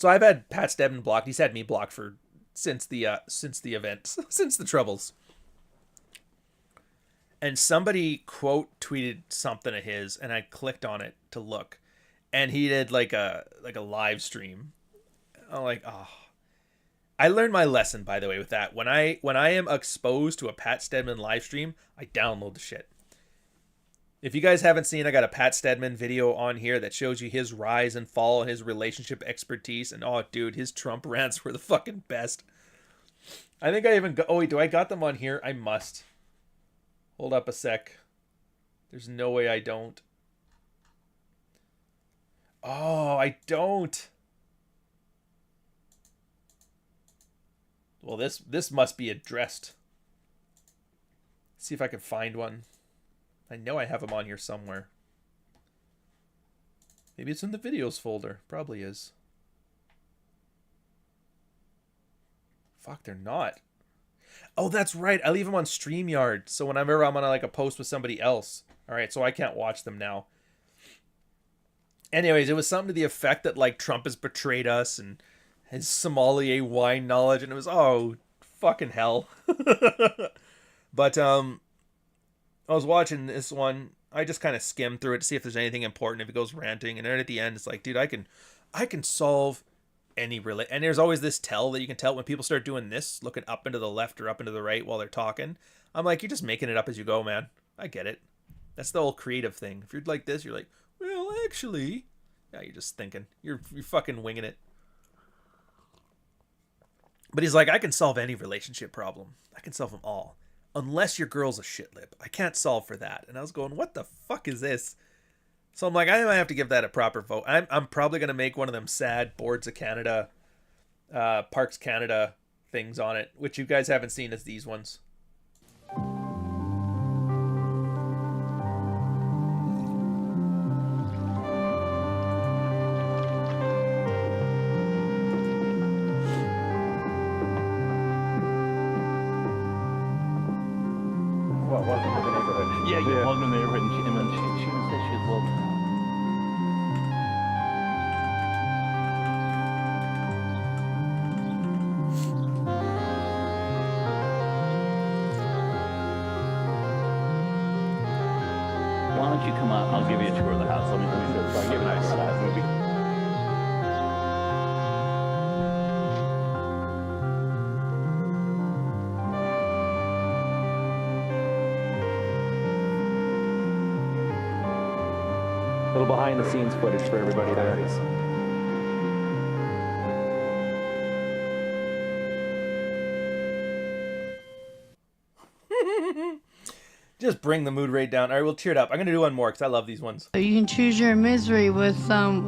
[SPEAKER 5] I've had Pat Stedman blocked. He's had me blocked for since the event, since the Troubles. And somebody quote tweeted something of his, and I clicked on it to look. And he did like a live stream. I'm like, oh. I learned my lesson, by the way, with that. When I am exposed to a Pat Stedman live stream, I download the shit. If you guys haven't seen, I got a Pat Stedman video on here that shows you his rise and fall, his relationship expertise, and oh, dude, his Trump rants were the fucking best. I think I even got... Oh, wait, do I got them on here? I must. Hold up a sec. There's no way I don't. Oh, I don't. Well, this must be addressed. See if I can find one. I know I have them on here somewhere. Maybe it's in the videos folder. Probably is. Fuck, they're not. Oh, that's right. I leave them on StreamYard. So whenever I'm on like a post with somebody else. All right, so I can't watch them now. Anyways, it was something to the effect that like Trump has betrayed us and his sommelier wine knowledge, and it was, oh, fucking hell. But I was watching this one. I just kind of skimmed through it to see if there's anything important, if it goes ranting, and then at the end it's like, dude, I can solve any and there's always this tell that you can tell when people start doing this, looking up into the left or up into the right while they're talking. I'm like, you're just making it up as you go, man. I get it. That's the whole creative thing. If you're like this, you're like, well, actually, yeah, you're just thinking. You're fucking winging it. But he's like, I can solve any relationship problem. I can solve them all. Unless your girl's a shit lip. I can't solve for that. And I was going, what the fuck is this? So I'm like, I might have to give that a proper vote. I'm probably going to make one of them sad Boards of Canada, Parks Canada things on it, which you guys haven't seen as these ones.
[SPEAKER 8] Welcome to the neighborhood. Yeah, welcome to the neighborhood. And then she said she was welcome. Why don't you come out? I'll give you a tour of the house. Let me show you. I'll give you a tour of the house. Little behind the scenes footage for everybody there.
[SPEAKER 5] Just bring the mood right down. All right, we'll cheer it up. I'm gonna do one more because I love these ones.
[SPEAKER 12] You can choose your misery with some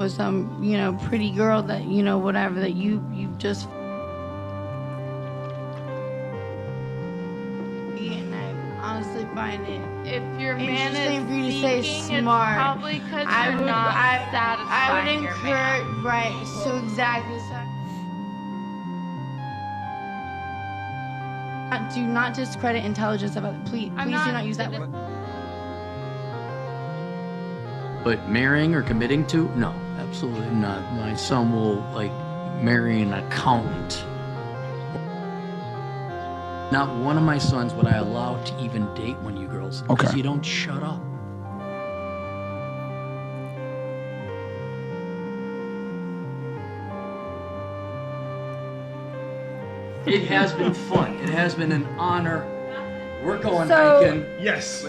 [SPEAKER 12] pretty girl that whatever that you just. And I honestly find it.
[SPEAKER 13] If your man
[SPEAKER 12] interesting
[SPEAKER 13] is
[SPEAKER 12] for you to say
[SPEAKER 13] seeking,
[SPEAKER 12] smart,
[SPEAKER 13] it's probably because you're not satisfying
[SPEAKER 12] I would
[SPEAKER 13] your
[SPEAKER 12] encourage,
[SPEAKER 13] man.
[SPEAKER 12] right? So exactly. Do not discredit intelligence of others. Please do not use that word.
[SPEAKER 14] But marrying or committing to? No, absolutely not. My son will, marry an accountant. Not one of my sons would I allow to even date one of you girls. Because you don't shut up. It has been fun. It has been an honor. We're going hiking.
[SPEAKER 5] Yes.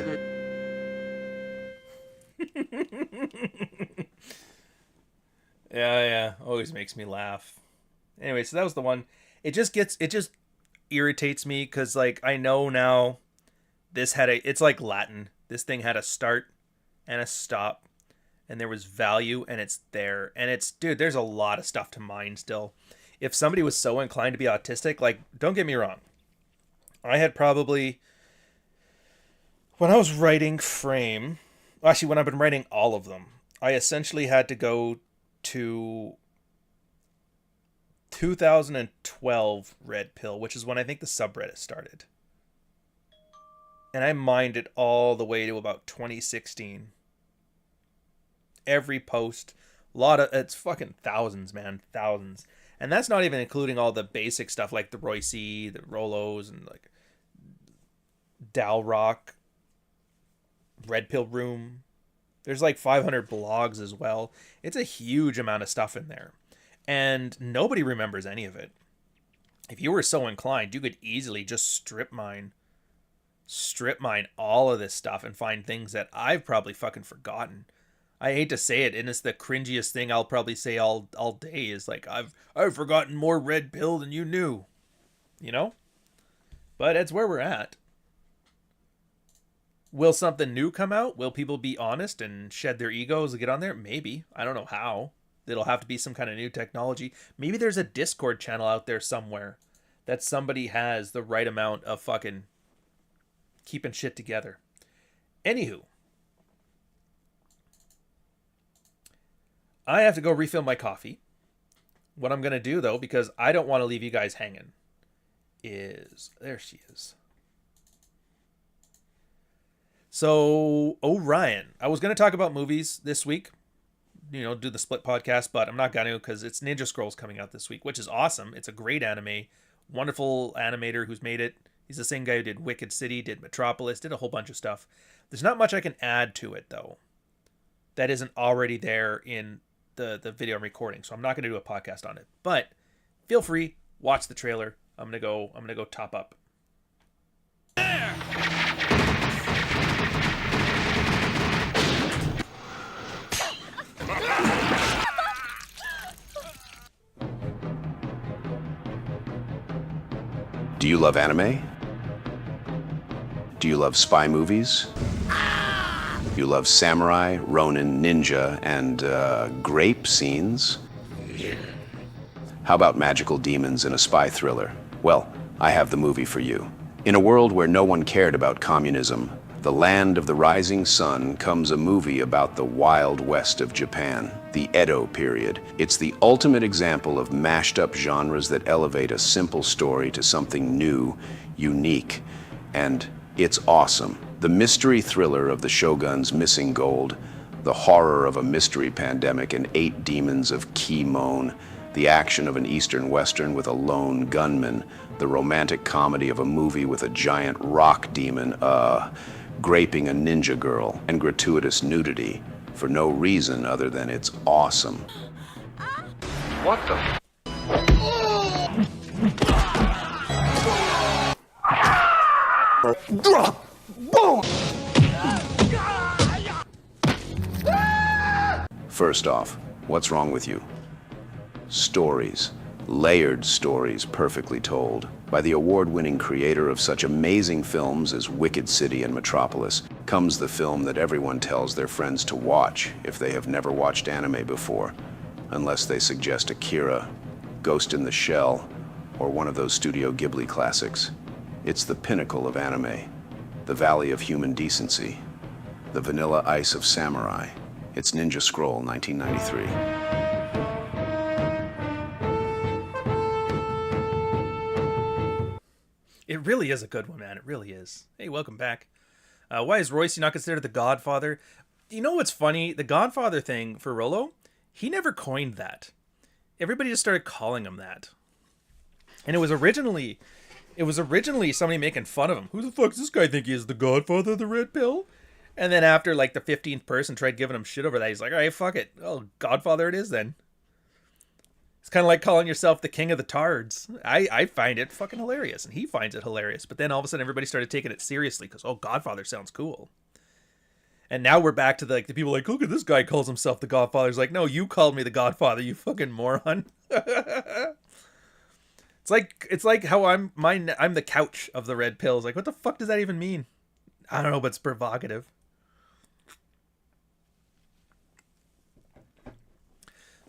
[SPEAKER 5] Yeah. Always makes me laugh. Anyway, so that was the one. It just irritates me because, I know now it's like Latin. This thing had a start and a stop, and there was value, and it's there. And dude, there's a lot of stuff to mine still. If somebody was so inclined to be autistic, don't get me wrong. I had probably, when I was writing Frame, actually when I've been writing all of them, I essentially had to go to 2012 Red Pill, which is when I think the subreddit started. And I mined it all the way to about 2016. Every post, it's fucking thousands, man, thousands. And that's not even including all the basic stuff like the Royce, the Rolos, and Dalrock, Red Pill Room. There's 500 blogs as well. It's a huge amount of stuff in there. And nobody remembers any of it. If you were so inclined, you could easily just strip mine all of this stuff and find things that I've probably fucking forgotten. I hate to say it, and it's the cringiest thing I'll probably say all day is I've forgotten more Red Pill than you knew. You know? But that's where we're at. Will something new come out? Will people be honest and shed their egos and get on there? Maybe. I don't know how. It'll have to be some kind of new technology. Maybe there's a Discord channel out there somewhere that somebody has the right amount of fucking keeping shit together. Anywho. I have to go refill my coffee. What I'm going to do, though, because I don't want to leave you guys hanging, is... There she is. So, Orion. I was going to talk about movies this week. Do the split podcast, but I'm not going to because it's Ninja Scrolls coming out this week, which is awesome. It's a great anime. Wonderful animator who's made it. He's the same guy who did Wicked City, did Metropolis, did a whole bunch of stuff. There's not much I can add to it, though, that isn't already there in the video I'm recording, so I'm not going to do a podcast on it. But feel free, watch the trailer. I'm gonna go top up.
[SPEAKER 15] Do you love anime? Do you love spy movies? You love samurai, ronin, ninja, and grape scenes? How about magical demons in a spy thriller? Well, I have the movie for you. In a world where no one cared about communism, the land of the rising sun, comes a movie about the wild west of Japan, the Edo period. It's the ultimate example of mashed up genres that elevate a simple story to something new, unique, and it's awesome. The mystery thriller of the Shogun's missing gold, the horror of a mystery pandemic and 8 demons of Kimon, the action of an Eastern Western with a lone gunman, the romantic comedy of a movie with a giant rock demon, graping a ninja girl, and gratuitous nudity for no reason other than it's awesome.
[SPEAKER 2] What the?
[SPEAKER 15] First off, what's wrong with you? Stories. Layered stories perfectly told. By the award-winning creator of such amazing films as Wicked City and Metropolis comes the film that everyone tells their friends to watch if they have never watched anime before, unless they suggest Akira, Ghost in the Shell, or one of those Studio Ghibli classics. It's the pinnacle of anime, the valley of human decency, the vanilla ice of samurai. It's Ninja Scroll 1993.
[SPEAKER 5] It really is a good one, man. It really is. Hey, welcome back. Why is Royce not considered the Godfather? You know what's funny? The Godfather thing for Rollo, he never coined that. Everybody just started calling him that. And it was originally somebody making fun of him. Who the fuck does this guy think he is, the Godfather of the Red Pill? And then after like the 15th person tried giving him shit over that, he's like, all right, fuck it. Oh, Godfather it is then. It's kind of like calling yourself the king of the tards. I find it fucking hilarious, and he finds it hilarious. But then all of a sudden everybody started taking it seriously because, oh, Godfather sounds cool. And now we're back to the people like, look at this guy calls himself the Godfather. He's like, no, you called me the Godfather, you fucking moron. It's like how I'm the couch of the Red Pills. Like, what the fuck does that even mean? I don't know, but it's provocative.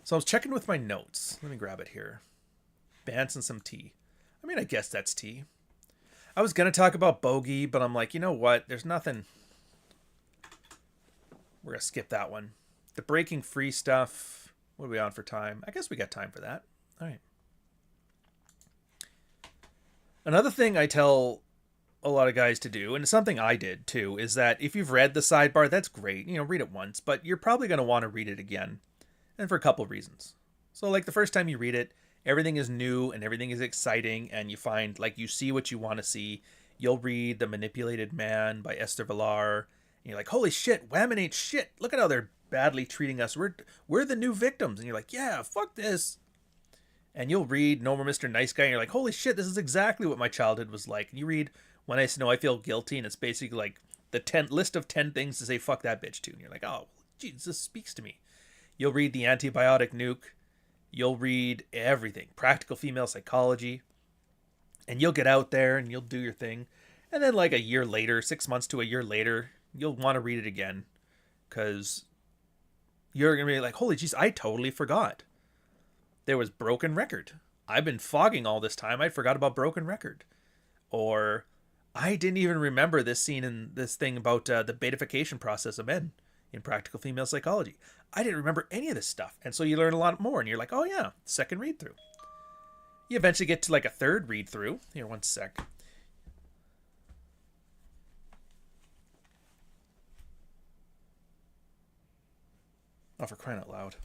[SPEAKER 5] So I was checking with my notes. Let me grab it here. Bantz and some tea. I mean, I guess that's tea. I was going to talk about Bogey, but I'm like, you know what? There's nothing. We're going to skip that one. The Breaking Free stuff. What are we on for time? I guess we got time for that. All right. Another thing I tell a lot of guys to do, and it's something I did too, is that if you've read the sidebar, that's great. You know, read it once, but you're probably going to want to read it again. And for a couple of reasons. So like the first time you read it, everything is new and everything is exciting, and you find like you see what you want to see. You'll read The Manipulated Man by Esther Villar, and you're like, holy shit, Whammon ain't shit. Look at how they're badly treating us. We're the new victims. And you're like, yeah, fuck this. And you'll read No More Mr. Nice Guy, and you're like, holy shit, this is exactly what my childhood was like. And you read When I Know I Feel Guilty, and it's basically like the list of 10 things to say fuck that bitch to. And you're like, oh, geez, this speaks to me. You'll read The Antibiotic Nuke. You'll read everything. Practical Female Psychology. And you'll get out there and you'll do your thing. And then like a year later, 6 months to a year later, you'll want to read it again. Because you're going to be like, holy jeez, I totally forgot. There was Broken Record. I've been fogging all this time. I forgot about Broken Record. Or I didn't even remember this scene in this thing about the betification process of men in Practical Female Psychology. I didn't remember any of this stuff. And so you learn a lot more, and you're like, oh yeah, second read through. You eventually get to like a third read through. Here, one sec. Oh, for crying out loud.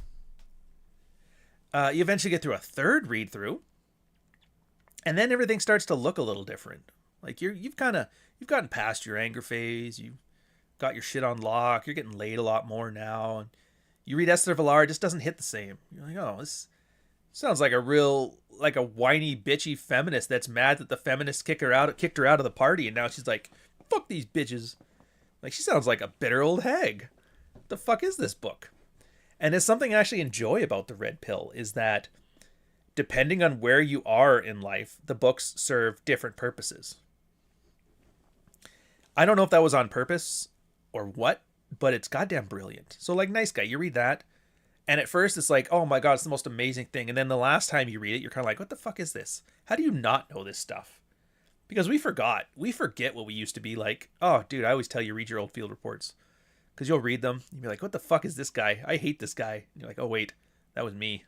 [SPEAKER 5] You eventually get through a third read through, and then everything starts to look a little different. Like you've gotten past your anger phase. You got your shit on lock. You're getting laid a lot more now, and you read Esther Villar, it just doesn't hit the same. You're like, oh, this sounds like a whiny, bitchy feminist that's mad that the feminists kicked her out of the party, and now she's like, fuck these bitches. Like, she sounds like a bitter old hag. What the fuck is this book? And it's something I actually enjoy about the Red Pill, is that depending on where you are in life, the books serve different purposes. I don't know if that was on purpose or what, but it's goddamn brilliant. So like Nice Guy, you read that, and at first it's like, oh my god, it's the most amazing thing. And then the last time you read it, you're kind of like, what the fuck is this? How do you not know this stuff? Because we forget what we used to be like. Oh, dude, I always tell you, read your old field reports. Because you'll read them, you'll be like, what the fuck is this guy? I hate this guy. And you're like, oh wait, that was me.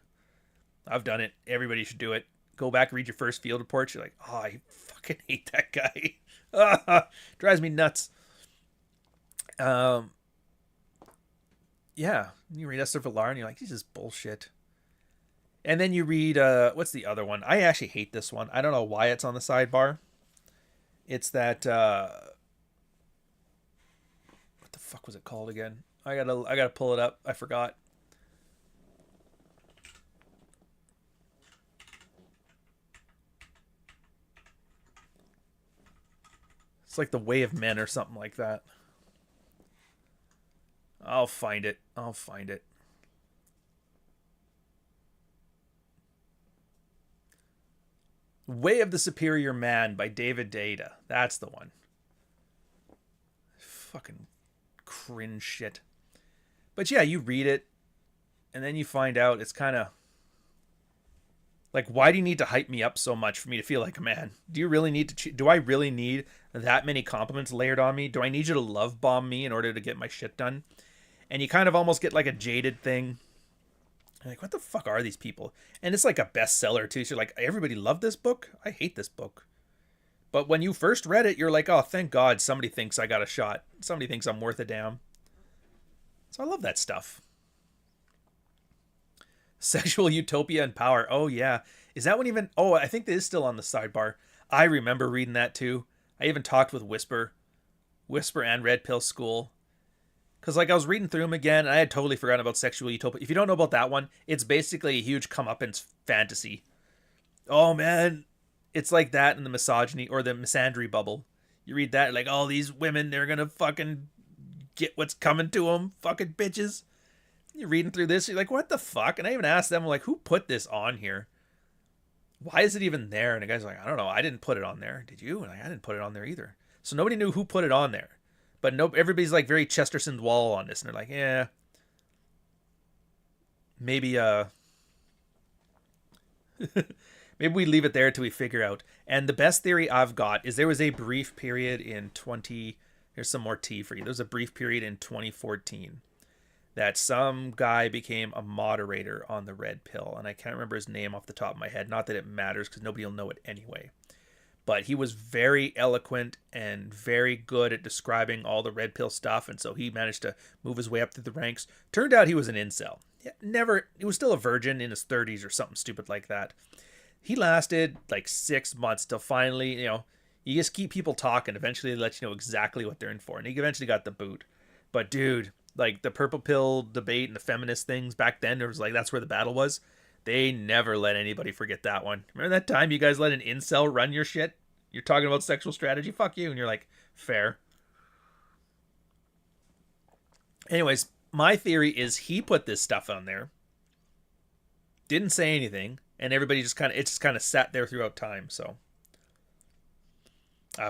[SPEAKER 5] I've done it. Everybody should do it. Go back, read your first field reports. You're like, oh, I fucking hate that guy. Drives me nuts. Yeah, you read Esther Villar and you're like, this is bullshit. And then you read, what's the other one? I actually hate this one. I don't know why it's on the sidebar. It's that, what the fuck was it called again? I gotta pull it up. I forgot. It's like The Way of Men or something like that. I'll find it. Way of the Superior Man by David Deida. That's the one. Fucking cringe shit. But yeah, you read it, and then you find out it's kind of like, why do you need to hype me up so much for me to feel like a man? Do you really need to? Do I really need that many compliments layered on me? Do I need you to love bomb me in order to get my shit done? And you kind of almost get like a jaded thing. Like, what the fuck are these people? And it's like a bestseller too. So you're like, everybody loved this book? I hate this book. But when you first read it, you're like, oh, thank God somebody thinks I got a shot. Somebody thinks I'm worth a damn. So I love that stuff. Sexual utopia and power. Oh, yeah. Is that one even... Oh, I think that is still on the sidebar. I remember reading that, too. I even talked with Whisper and Red Pill School. Because, like, I was reading through them again, and I had totally forgotten about Sexual Utopia. If you don't know about that one, it's basically a huge comeuppance fantasy. Oh, man. It's like that in the misogyny, or the misandry bubble. You read that, like, oh, these women, they're gonna fucking get what's coming to them. Fucking bitches. You're reading through this, you're like, what the fuck? And I even asked them, like, who put this on here? Why is it even there? And the guy's like, I don't know. I didn't put it on there. Did you? And I didn't put it on there either. So nobody knew who put it on there. But no, everybody's like very Chesterton's Wall on this. And they're like, yeah. Maybe, maybe we leave it there till we figure out. And the best theory I've got is there was a brief period in here's some more tea for you. There was a brief period in 2014 that some guy became a moderator on the Red Pill. And I can't remember his name off the top of my head. Not that it matters, because nobody will know it anyway. But he was very eloquent and very good at describing all the Red Pill stuff. And so he managed to move his way up through the ranks. Turned out he was an incel. He was still a virgin in his 30s or something stupid like that. He lasted like 6 months till finally, you just keep people talking. Eventually they let you know exactly what they're in for. And he eventually got the boot. But dude, like the purple pill debate and the feminist things back then, it was like that's where the battle was. They never let anybody forget that one. Remember that time you guys let an incel run your shit? You're talking about sexual strategy? Fuck you. And you're like, fair. Anyways, my theory is he put this stuff on there, didn't say anything, and everybody just kind of sat there throughout time. So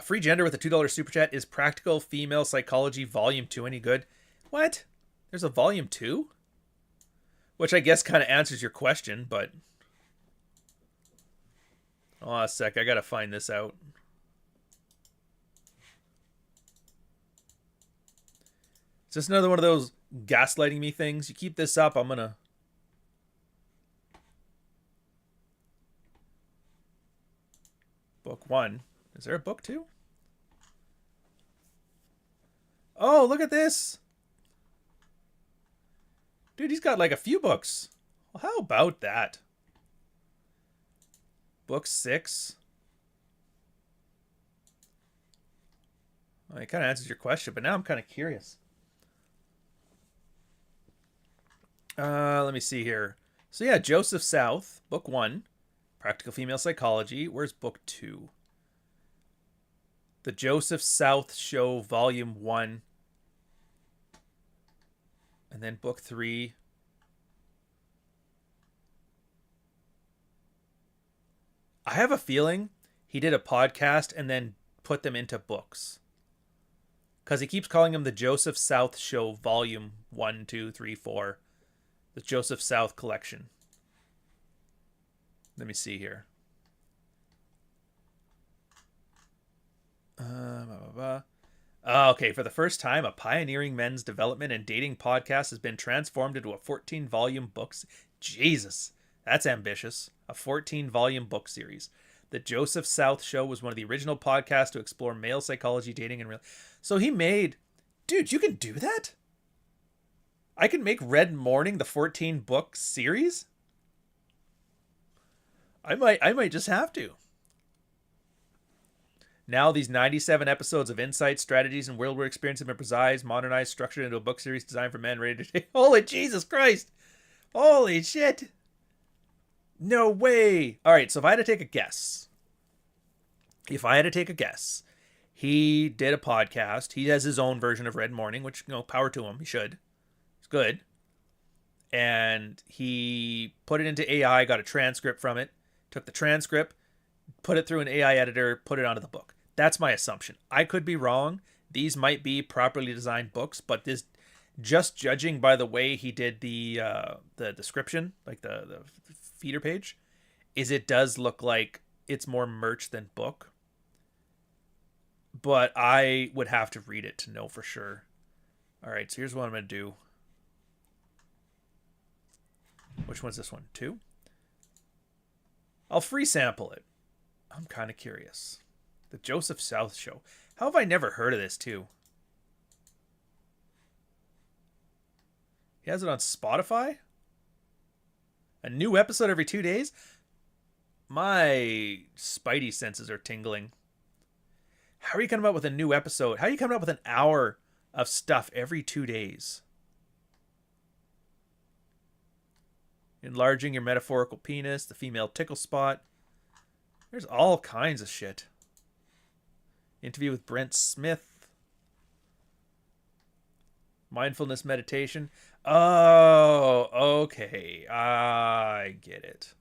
[SPEAKER 5] Free Gender with a $2 super chat. Is Practical Female Psychology Volume 2 any good? What? There's a Volume 2? Which I guess kind of answers your question, but... Oh, a sec. I gotta find this out. Is this another one of those gaslighting me things? You keep this up, I'm gonna... Book 1. Is there a book 2? Oh, look at this! Dude, he's got like a few books. Well, how about that? Book 6. Well, it kind of answers your question, but now I'm kind of curious. Let me see here. So yeah, Joseph South, book 1. Practical Female Psychology. Where's book 2? The Joseph South Show, volume 1. And then book 3. I have a feeling he did a podcast and then put them into books. Because he keeps calling them the Joseph South Show, volume 1, 2, 3, 4. The Joseph South collection. Let me see here. Okay, for the first time, a pioneering men's development and dating podcast has been transformed into a 14-volume book. Jesus, that's ambitious. A 14-volume book series. The Joseph South Show was one of the original podcasts to explore male psychology, dating, and real. So he made... Dude, you can do that? I can make Red Morning the 14-book series? I might just have to. Now these 97 episodes of insights, strategies, and real-world experience have been precised, modernized, structured into a book series designed for men ready to take... Holy Jesus Christ! Holy shit! No way! Alright, so if I had to take a guess... he did a podcast. He has his own version of Red Morning, which, power to him. He should. It's good. And he put it into AI, got a transcript from it, took the transcript, put it through an AI editor, put it onto the book. That's my assumption. I could be wrong. These might be properly designed books, but this, just judging by the way he did the description, like the feeder page, it does look like it's more merch than book. But I would have to read it to know for sure. All right, so here's what I'm going to do. Which one's this one? 2? I'll free sample it. I'm kind of curious. The Joseph South Show. How have I never heard of this, too? He has it on Spotify? A new episode every 2 days? My spidey senses are tingling. How are you coming up with a new episode? How are you coming up with an hour of stuff every 2 days? Enlarging your metaphorical penis, the female tickle spot. There's all kinds of shit. Interview with Brent Smith. Mindfulness meditation. Oh, okay. I get it.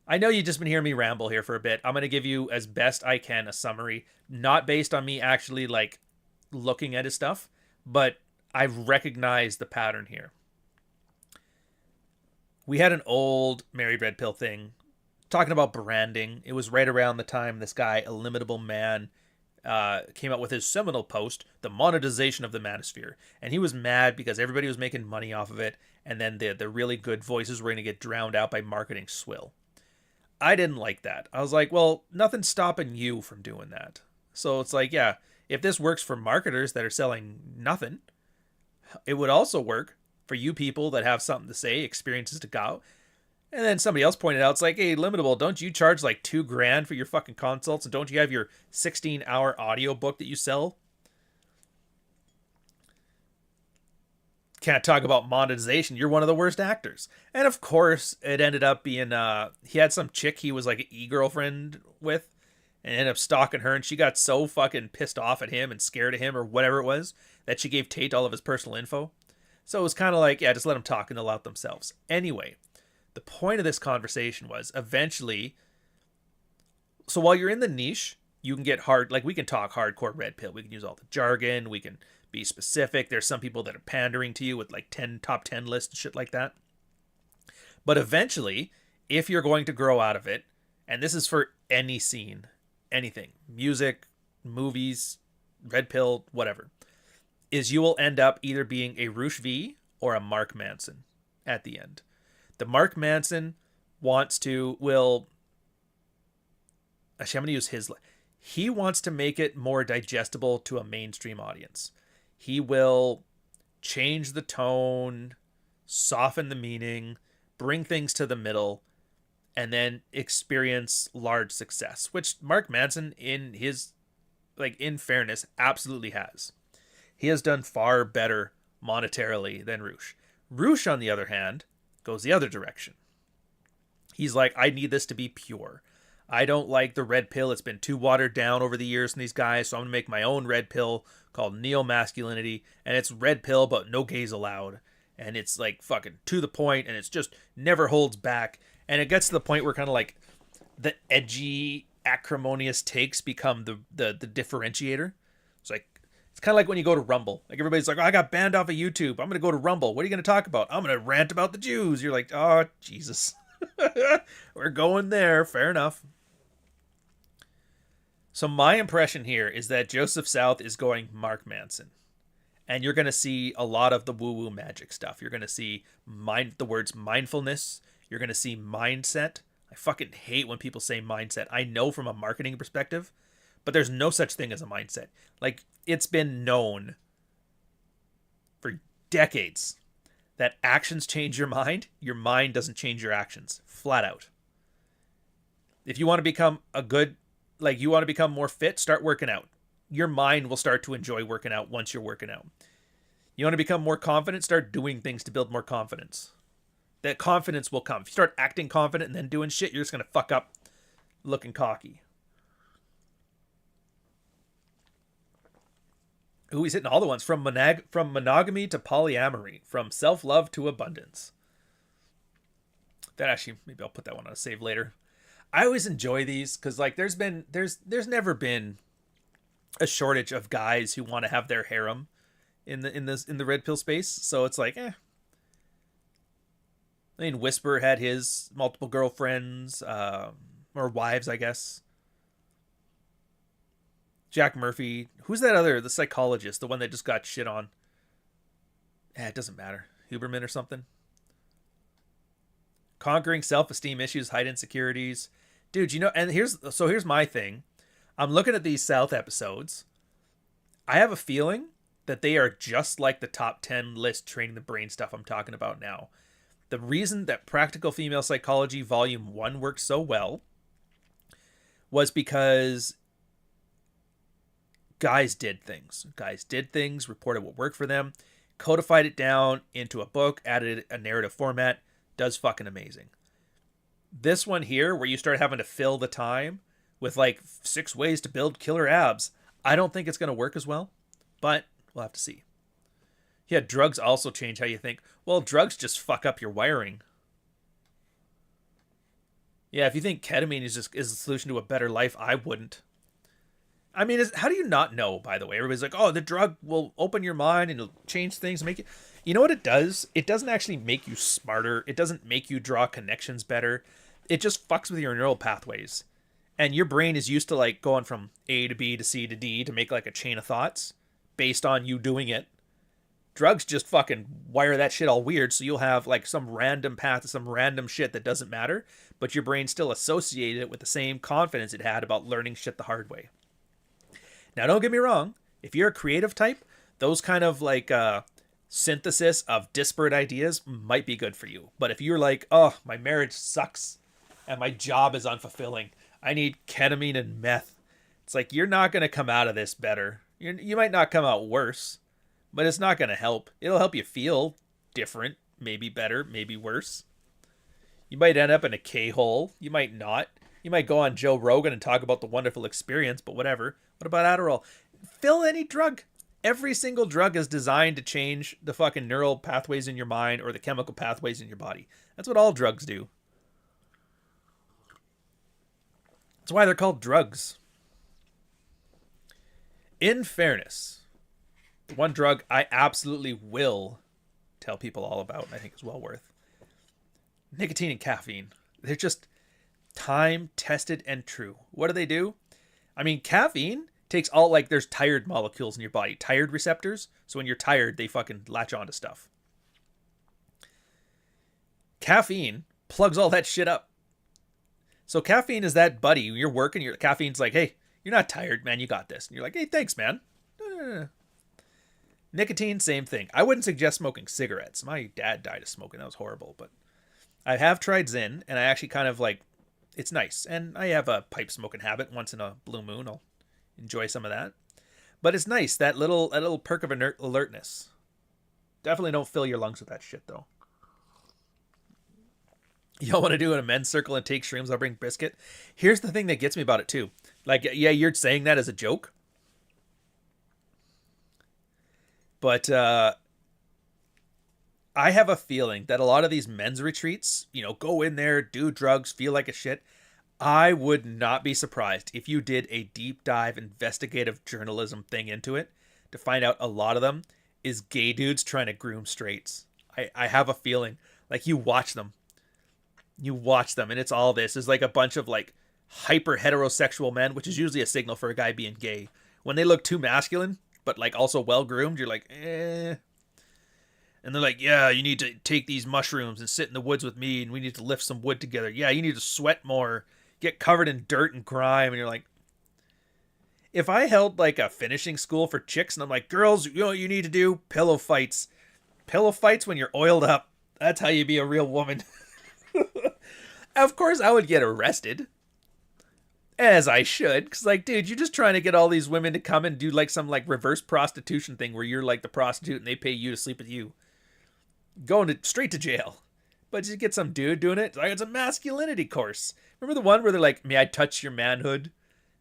[SPEAKER 5] I know you've just been hearing me ramble here for a bit. I'm going to give you, as best I can, a summary. Not based on me actually, like, looking at his stuff, but I recognize the pattern here. We had an old Married Red Pill thing talking about branding. It was right around the time this guy, Illimitable Man, came out with his seminal post, The Monetization of the Manosphere. And he was mad because everybody was making money off of it, and then the really good voices were going to get drowned out by marketing swill. I didn't like that. I was like, well, nothing's stopping you from doing that. So it's like, yeah, if this works for marketers that are selling nothing, it would also work for you people that have something to say, experiences to go. And then somebody else pointed out, it's like, hey, Limitable, don't you charge like $2,000 for your fucking consults? And don't you have your 16-hour audio book that you sell? Can't talk about monetization. You're one of the worst actors. And of course, it ended up being, he had some chick he was like an e-girlfriend with, and ended up stalking her, and she got so fucking pissed off at him and scared of him or whatever it was that she gave Tate all of his personal info. So it was kind of like, yeah, just let them talk and they'll out themselves. Anyway, the point of this conversation was eventually, so while you're in the niche, you can get hard, like we can talk hardcore red pill. We can use all the jargon. We can be specific. There's some people that are pandering to you with like top 10 lists and shit like that. But eventually, if you're going to grow out of it, and this is for any scene, anything, music, movies, red pill, whatever, is you will end up either being a Roosh V or a Mark Manson at the end. The Mark Manson actually, I'm going to use his, he wants to make it more digestible to a mainstream audience. He will change the tone, soften the meaning, bring things to the middle, and then experience large success, which Mark Manson, in his, like, in fairness, absolutely has. He has done far better monetarily than Roosh. Roosh, on the other hand, goes the other direction. He's like, I need this to be pure. I don't like the red pill. It's been too watered down over the years from these guys, so I'm going to make my own red pill called neo-masculinity, and it's red pill, but no gays allowed. And it's like fucking to the point, and it's just never holds back. And it gets to the point where kind of like the edgy, acrimonious takes become the differentiator. It's like, it's kind of like when you go to Rumble. Like everybody's like, oh, I got banned off of YouTube. I'm going to go to Rumble. What are you going to talk about? I'm going to rant about the Jews. You're like, oh, Jesus. We're going there. Fair enough. So my impression here is that Joseph South is going Mark Manson. And you're going to see a lot of the woo-woo magic stuff. You're going to see the words mindfulness. You're going to see mindset. I fucking hate when people say mindset. I know from a marketing perspective, but there's no such thing as a mindset. Like, it's been known for decades that actions change your mind doesn't change your actions. Flat out. If you want to become you want to become more fit, start working out. Your mind will start to enjoy working out once you're working out. You want to become more confident, start doing things to build more confidence. That confidence will come. If you start acting confident and then doing shit, you're just going to fuck up looking cocky. Ooh, he's hitting all the ones. From monogamy to polyamory. From self-love to abundance. That actually, maybe I'll put that one on a save later. I always enjoy these because like there's never been a shortage of guys who want to have their harem in the red pill space. So it's like, I mean, Whisper had his multiple girlfriends, or wives, I guess. Jack Murphy. Who's that other, the psychologist, the one that just got shit on? It doesn't matter. Huberman or something. Conquering self-esteem issues, hide insecurities. Dude, and here's my thing. I'm looking at these South episodes. I have a feeling that they are just like the top 10 list training the brain stuff I'm talking about now. The reason that Practical Female Psychology Volume 1 worked so well was because guys did things. Guys did things, reported what worked for them, codified it down into a book, added a narrative format, does fucking amazing. This one here, where you start having to fill the time with like 6 ways to build killer abs, I don't think it's going to work as well, but we'll have to see. Yeah, drugs also change how you think. Well, drugs just fuck up your wiring. Yeah, if you think ketamine is the solution to a better life, I wouldn't. I mean, how do you not know, by the way? Everybody's like, oh, the drug will open your mind and it'll change things, make you... You know what it does? It doesn't actually make you smarter. It doesn't make you draw connections better. It just fucks with your neural pathways. And your brain is used to like going from A to B to C to D to make like a chain of thoughts based on you doing it. Drugs just fucking wire that shit all weird, so you'll have like some random path to some random shit that doesn't matter, but your brain still associated it with the same confidence it had about learning shit the hard way. Now, don't get me wrong. If you're a creative type, those kind of like synthesis of disparate ideas might be good for you. But if you're like, oh, my marriage sucks and my job is unfulfilling, I need ketamine and meth, it's like you're not going to come out of this better. You might not come out worse, but it's not going to help. It'll help you feel different, maybe better, maybe worse. You might end up in a K-hole. You might not. You might go on Joe Rogan and talk about the wonderful experience, but whatever. What about Adderall? Fill any drug. Every single drug is designed to change the fucking neural pathways in your mind or the chemical pathways in your body. That's what all drugs do. That's why they're called drugs. In fairness, the one drug I absolutely will tell people all about, and I think is well worth. Nicotine and caffeine. They're just time tested and true. What do? I mean, caffeine takes all, like, there's tired molecules in your body, tired receptors. So when you're tired, they fucking latch onto stuff. Caffeine plugs all that shit up. So caffeine is that buddy. When you're working, caffeine's like, hey, you're not tired, man. You got this. And you're like, hey, thanks, man. Nicotine, same thing. I wouldn't suggest smoking cigarettes. My dad died of smoking. That was horrible. But I have tried Zyn, and I actually kind of like, it's nice. And I have a pipe smoking habit. Once in a blue moon, I'll enjoy some of that. But it's nice, that little perk of alertness. Definitely don't fill your lungs with that shit, though. Y'all want to do it in a men's circle and take shrooms? I'll bring biscuit. Here's the thing that gets me about it, too. Like, yeah, you're saying that as a joke. But I have a feeling that a lot of these men's retreats, go in there, do drugs, feel like a shit. I would not be surprised if you did a deep dive investigative journalism thing into it to find out a lot of them is gay dudes trying to groom straights. I have a feeling. Like, you watch them. And it's all this. It's like a bunch of like hyper heterosexual men, which is usually a signal for a guy being gay. When they look too masculine, but like also well groomed, you're like, eh. And they're like, yeah, you need to take these mushrooms and sit in the woods with me, and we need to lift some wood together. Yeah, you need to sweat more, get covered in dirt and grime. And you're like, if I held like a finishing school for chicks and I'm like, girls, you know what you need to do? Pillow fights. Pillow fights when you're oiled up. That's how you be a real woman. Of course, I would get arrested. As I should. Because, like, dude, you're just trying to get all these women to come and do, like, some, like, reverse prostitution thing where you're, like, the prostitute and they pay you to sleep with you. Going straight to jail. But you get some dude doing it. Like, it's a masculinity course. Remember the one where they're like, may I touch your manhood?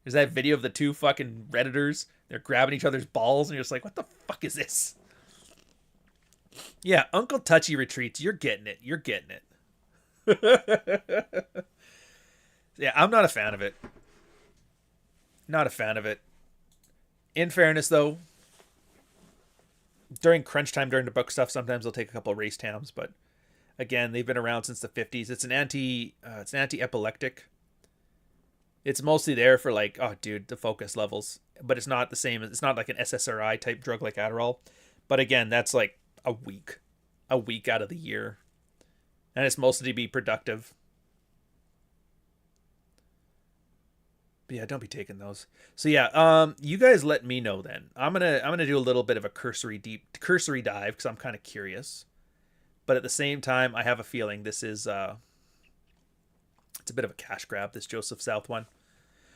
[SPEAKER 5] There's that video of the two fucking Redditors. They're grabbing each other's balls and you're just like, what the fuck is this? Yeah, Uncle Touchy retreats. You're getting it. You're getting it. Yeah, I'm not a fan of it. Not a fan of it. In fairness, though, during crunch time, during the book stuff, sometimes they'll take a couple of race tams, but again, they've been around since the 50s. It's an anti-epileptic. It's mostly there for like, oh, dude, the focus levels, but it's not the same. It's not like an SSRI type drug like Adderall. But again, that's like a week out of the year. And it's mostly to be productive. But yeah, don't be taking those. So yeah, you guys let me know then. I'm gonna do a little bit of a cursory dive because I'm kind of curious. But at the same time, I have a feeling this is it's a bit of a cash grab, this Joseph South one,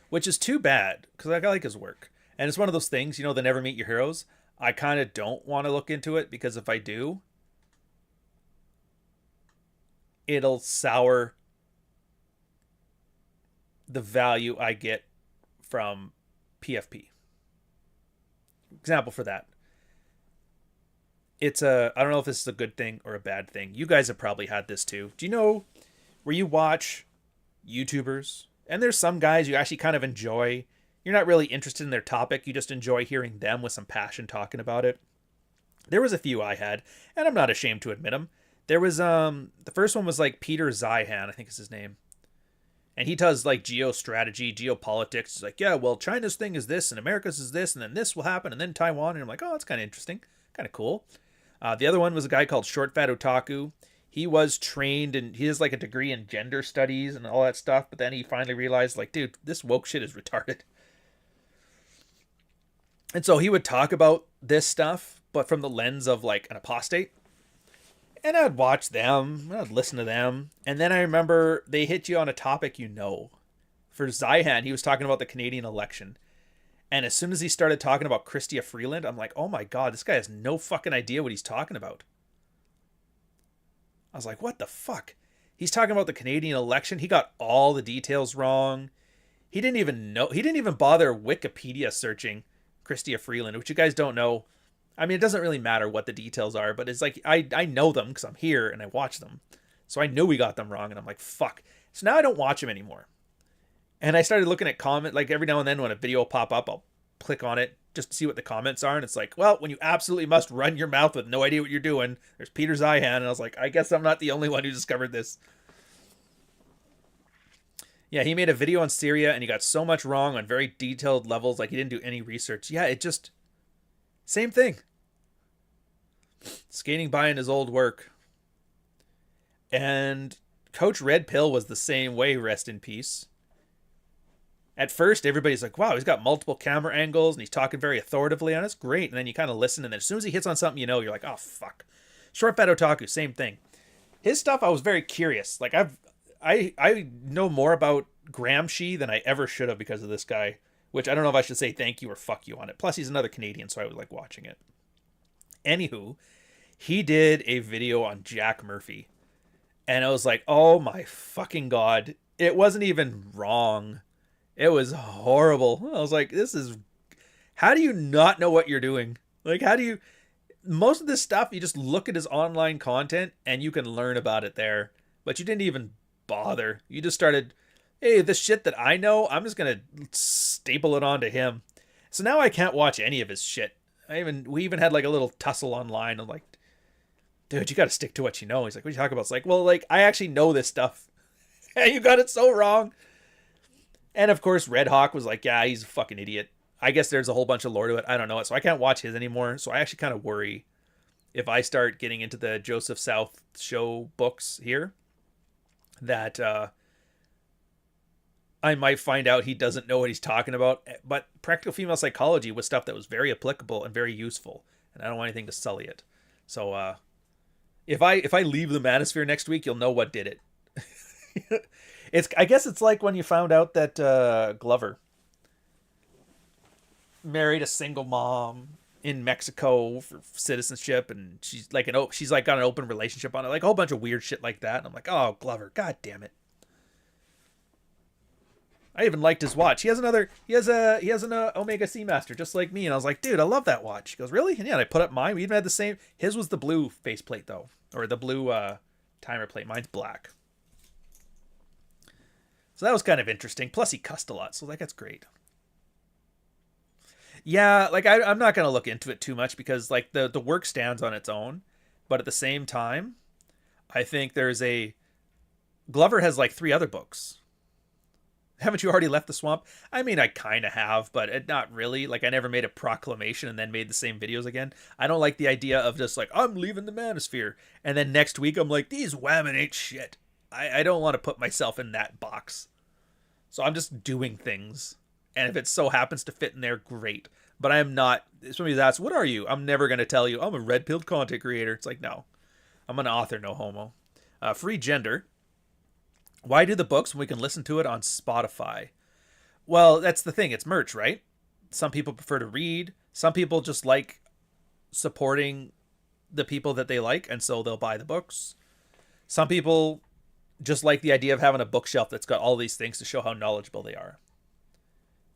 [SPEAKER 5] which is too bad because I like his work. And it's one of those things, you know, the Never Meet Your Heroes. I kind of don't want to look into it because if I do, it'll sour the value I get from PFP. Example for that. It's I don't know if this is a good thing or a bad thing. You guys have probably had this too. Do you know where you watch YouTubers and there's some guys you actually kind of enjoy? You're not really interested in their topic. You just enjoy hearing them with some passion talking about it. There was a few I had, and I'm not ashamed to admit them. There was the first one was like Peter Zeihan, I think is his name. And he does like geostrategy, geopolitics. He's like, yeah, well, China's thing is this, and America's is this, and then this will happen, and then Taiwan. And I'm like, oh, that's kind of interesting, kind of cool. The other one was a guy called Short Fat Otaku. He was trained, and he has like a degree in gender studies and all that stuff. But then he finally realized, like, dude, this woke shit is retarded. And so he would talk about this stuff, but from the lens of like an apostate. And I'd watch them, I'd listen to them. And then I remember they hit you on a topic you know. For Zeihan, he was talking about the Canadian election. And as soon as he started talking about Chrystia Freeland, I'm like, oh my God, this guy has no fucking idea what he's talking about. I was like, what the fuck? He's talking about the Canadian election. He got all the details wrong. He didn't even bother Wikipedia searching Chrystia Freeland, which you guys don't know. I mean, it doesn't really matter what the details are, but it's like, I know them because I'm here and I watch them. So I know we got them wrong and I'm like, fuck. So now I don't watch them anymore. And I started looking at comment, like every now and then when a video will pop up, I'll click on it just to see what the comments are. And it's like, well, when you absolutely must run your mouth with no idea what you're doing, there's Peter Zeihan. And I was like, I guess I'm not the only one who discovered this. Yeah, he made a video on Syria and he got so much wrong on very detailed levels. Like he didn't do any research. Yeah, it just, same thing. Skating by in his old work. And Coach Red Pill was the same way, rest in peace. At first, everybody's like, wow, he's got multiple camera angles and he's talking very authoritatively on it. It's great. And then you kind of listen, and then as soon as he hits on something, you know, you're like, oh, fuck. Short Fat Otaku, same thing. His stuff, I was very curious. Like, I know more about Gramsci than I ever should have because of this guy, which I don't know if I should say thank you or fuck you on it. Plus, he's another Canadian, so I was like watching it. Anywho, he did a video on Jack Murphy. And I was like, oh my fucking God. It wasn't even wrong. It was horrible. I was like, how do you not know what you're doing? Like, most of this stuff, you just look at his online content and you can learn about it there. But you didn't even bother. You just started, hey, this shit that I know, I'm just going to staple it onto him. So now I can't watch any of his shit. We even had like a little tussle online. I'm like, dude, you got to stick to what you know. He's like, what are you talking about? It's like, well, like, I actually know this stuff. And you got it so wrong. And of course, Red Hawk was like, yeah, he's a fucking idiot. I guess there's a whole bunch of lore to it. I don't know it. So I can't watch his anymore. So I actually kind of worry if I start getting into the Joseph South show books here that I might find out he doesn't know what he's talking about. But Practical Female Psychology was stuff that was very applicable and very useful. And I don't want anything to sully it. So if I leave the Manosphere next week, you'll know what did it. I guess it's like when you found out that Glover married a single mom in Mexico for citizenship, and she's got an open relationship on it, like a whole bunch of weird shit like that. And I'm like, oh, Glover, god damn it. I even liked his watch. He has an Omega Seamaster just like me, and I was like, dude, I love that watch. He goes, really? And yeah, and I put up mine. We even had the same. His was the blue faceplate though, or the blue timer plate. Mine's black. So that was kind of interesting. Plus, he cussed a lot, so like that's great. Yeah, like I'm not gonna look into it too much because like the work stands on its own, but at the same time, I think Glover has like 3 other books. Haven't you already left the swamp? I mean, I kind of have, but not really. Like, I never made a proclamation and then made the same videos again. I don't like the idea of just like, I'm leaving the Manosphere, and then next week I'm like, these women ain't shit. I don't want to put myself in that box. So I'm just doing things. And if it so happens to fit in there, great. But I am not. If somebody's asked, what are you? I'm never going to tell you, I'm a red-pilled content creator. It's like, no. I'm an author, no homo. Free gender. Why do the books when we can listen to it on Spotify? Well, that's the thing. It's merch, right? Some people prefer to read. Some people just like supporting the people that they like, and so they'll buy the books. Some people just like the idea of having a bookshelf that's got all these things to show how knowledgeable they are.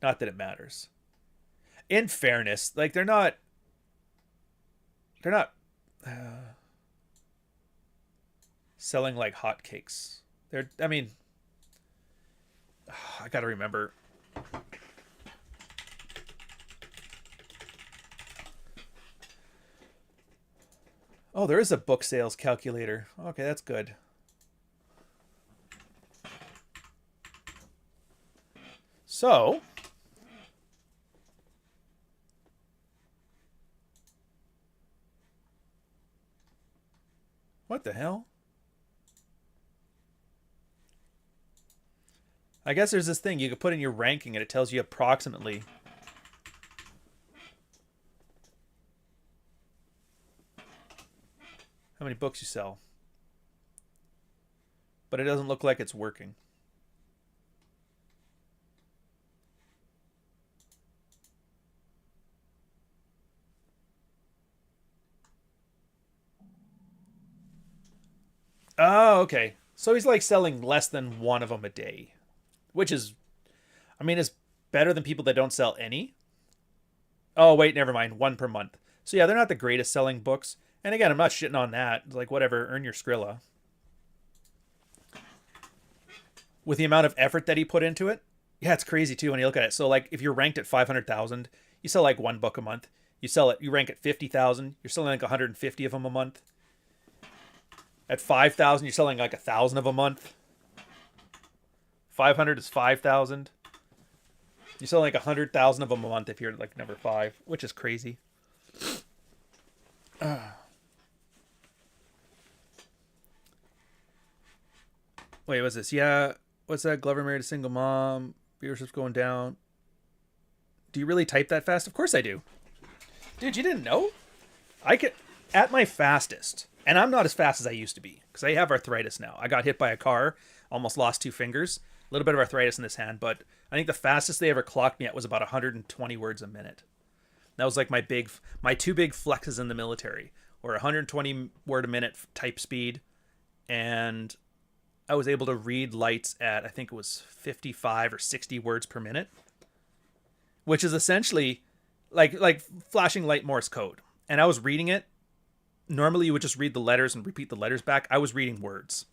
[SPEAKER 5] Not that it matters. In fairness, like they're not selling like hotcakes. I mean, I gotta remember. Oh, there is a book sales calculator. Okay, that's good. So, what the hell? I guess there's this thing you could put in your ranking and it tells you approximately how many books you sell. But it doesn't look like it's working. Oh, okay. So he's like selling less than one of them a day. Which is, I mean, is better than people that don't sell any. Oh, wait, never mind. One per month. So yeah, they're not the greatest selling books. And again, I'm not shitting on that. It's like, whatever, earn your Skrilla. With the amount of effort that he put into it. Yeah, it's crazy too when you look at it. So like, if you're ranked at 500,000, you sell like one book a month. You rank at 50,000, you're selling like 150 of them a month. At 5,000, you're selling like 1,000 of a month. 500 is 5,000. You sell like 100,000 of them a month if you're like number 5, which is crazy. Wait, what's this? Yeah, what's that? Glover married a single mom. Viewership's going down. Do you really type that fast? Of course I do. Dude, you didn't know? I could, at my fastest, and I'm not as fast as I used to be because I have arthritis now. I got hit by a car, almost lost 2 fingers. A little bit of arthritis in this hand, but I think the fastest they ever clocked me at was about 120 words a minute. That was like my 2 big flexes in the military, or 120 word a minute type speed, and I was able to read lights at, I think it was 55 or 60 words per minute, which is essentially like flashing light Morse code. And I was reading it. Normally you would just read the letters and repeat the letters back. I was reading words.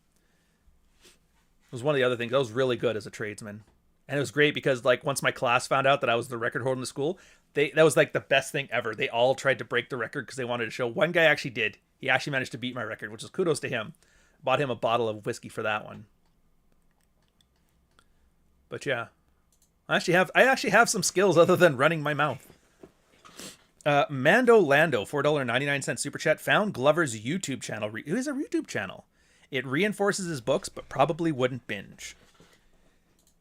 [SPEAKER 5] It was one of the other things. I was really good as a tradesman. And it was great because like once my class found out that I was the record holder in the school, that was like the best thing ever. They all tried to break the record because they wanted to show. One guy actually did. He actually managed to beat my record, which is kudos to him. Bought him a bottle of whiskey for that one. But yeah, I actually have some skills other than running my mouth. Mando Lando, $4.99 super chat, found Glover's YouTube channel. It is a YouTube channel. It reinforces his books, but probably wouldn't binge.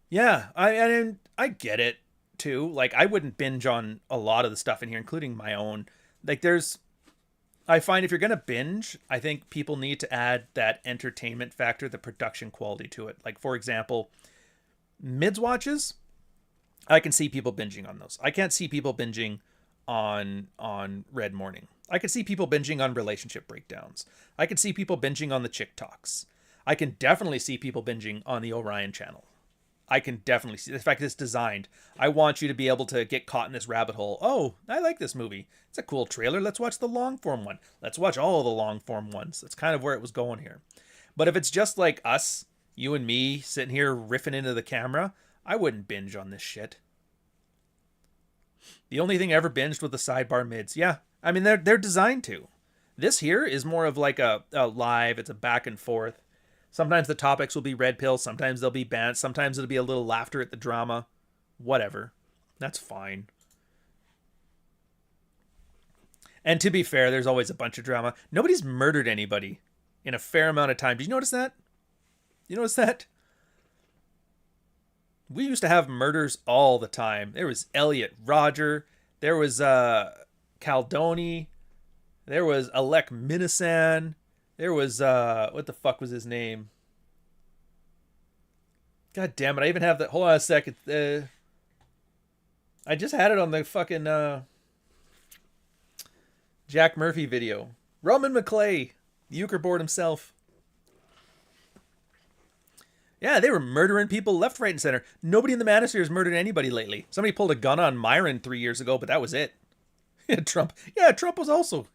[SPEAKER 5] Yeah, I get it too. Like I wouldn't binge on a lot of the stuff in here, including my own. Like I find if you're going to binge, I think people need to add that entertainment factor, the production quality to it. Like, for example, mids watches, I can see people binging on those. I can't see people binging on Red Morning. I can see people binging on relationship breakdowns. I can see people binging on the Chick Talks. I can definitely see people binging on the Orion channel. I can definitely see. In fact, it's designed. I want you to be able to get caught in this rabbit hole. Oh, I like this movie. It's a cool trailer. Let's watch the long form one. Let's watch all the long form ones. That's kind of where it was going here. But if it's just like us, you and me, sitting here riffing into the camera, I wouldn't binge on this shit. The only thing I ever binged was the sidebar mids. Yeah, I mean, they're designed to. This here is more of like a live. It's a back and forth. Sometimes the topics will be red pill. Sometimes they'll be Bantz. Sometimes it'll be a little laughter at the drama. Whatever. That's fine. And to be fair, there's always a bunch of drama. Nobody's murdered anybody in a fair amount of time. Did you notice that? You notice that? We used to have murders all the time. There was Elliot Roger. There was Caldoni. There was Alec Minasan. There was, what the fuck was his name? God damn it. I even have that. Hold on a second. I just had it on the fucking Jack Murphy video. Roman McClay. The euchre board himself. Yeah, they were murdering people left, right, and center. Nobody in the Manosphere has murdered anybody lately. Somebody pulled a gun on Myron 3 years ago, but that was it. Trump. Yeah, Trump was also.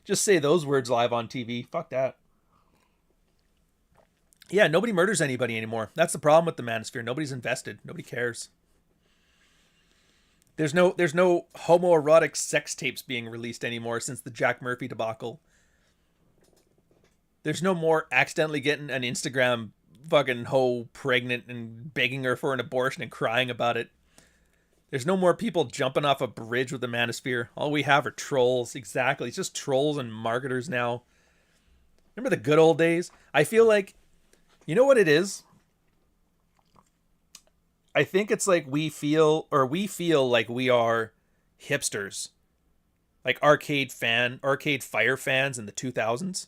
[SPEAKER 5] Just say those words live on TV. Fuck that. Yeah, nobody murders anybody anymore. That's the problem with the Manosphere. Nobody's invested. Nobody cares. There's no homoerotic sex tapes being released anymore since the Jack Murphy debacle. There's no more accidentally getting an Instagram fucking hoe pregnant and begging her for an abortion and crying about it. There's no more people jumping off a bridge with the Manosphere. All we have are trolls. Exactly. It's just trolls and marketers now. Remember the good old days? I feel like, you know what it is? I think it's like we feel like we are hipsters. Like Arcade Fire fans in the 2000s.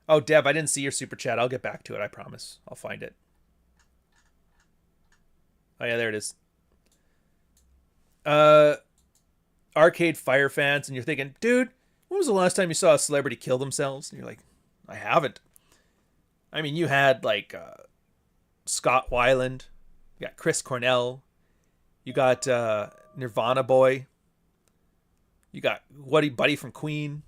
[SPEAKER 5] Oh, Deb, I didn't see your super chat. I'll get back to it. I promise. I'll find it. Oh, yeah, there it is. Arcade Fire fans, and you're thinking, dude, when was the last time you saw a celebrity kill themselves? And you're like, I haven't. I mean, you had, like, Scott Weiland. You got Chris Cornell. You got Nirvana Boy. You got Buddy from Queen.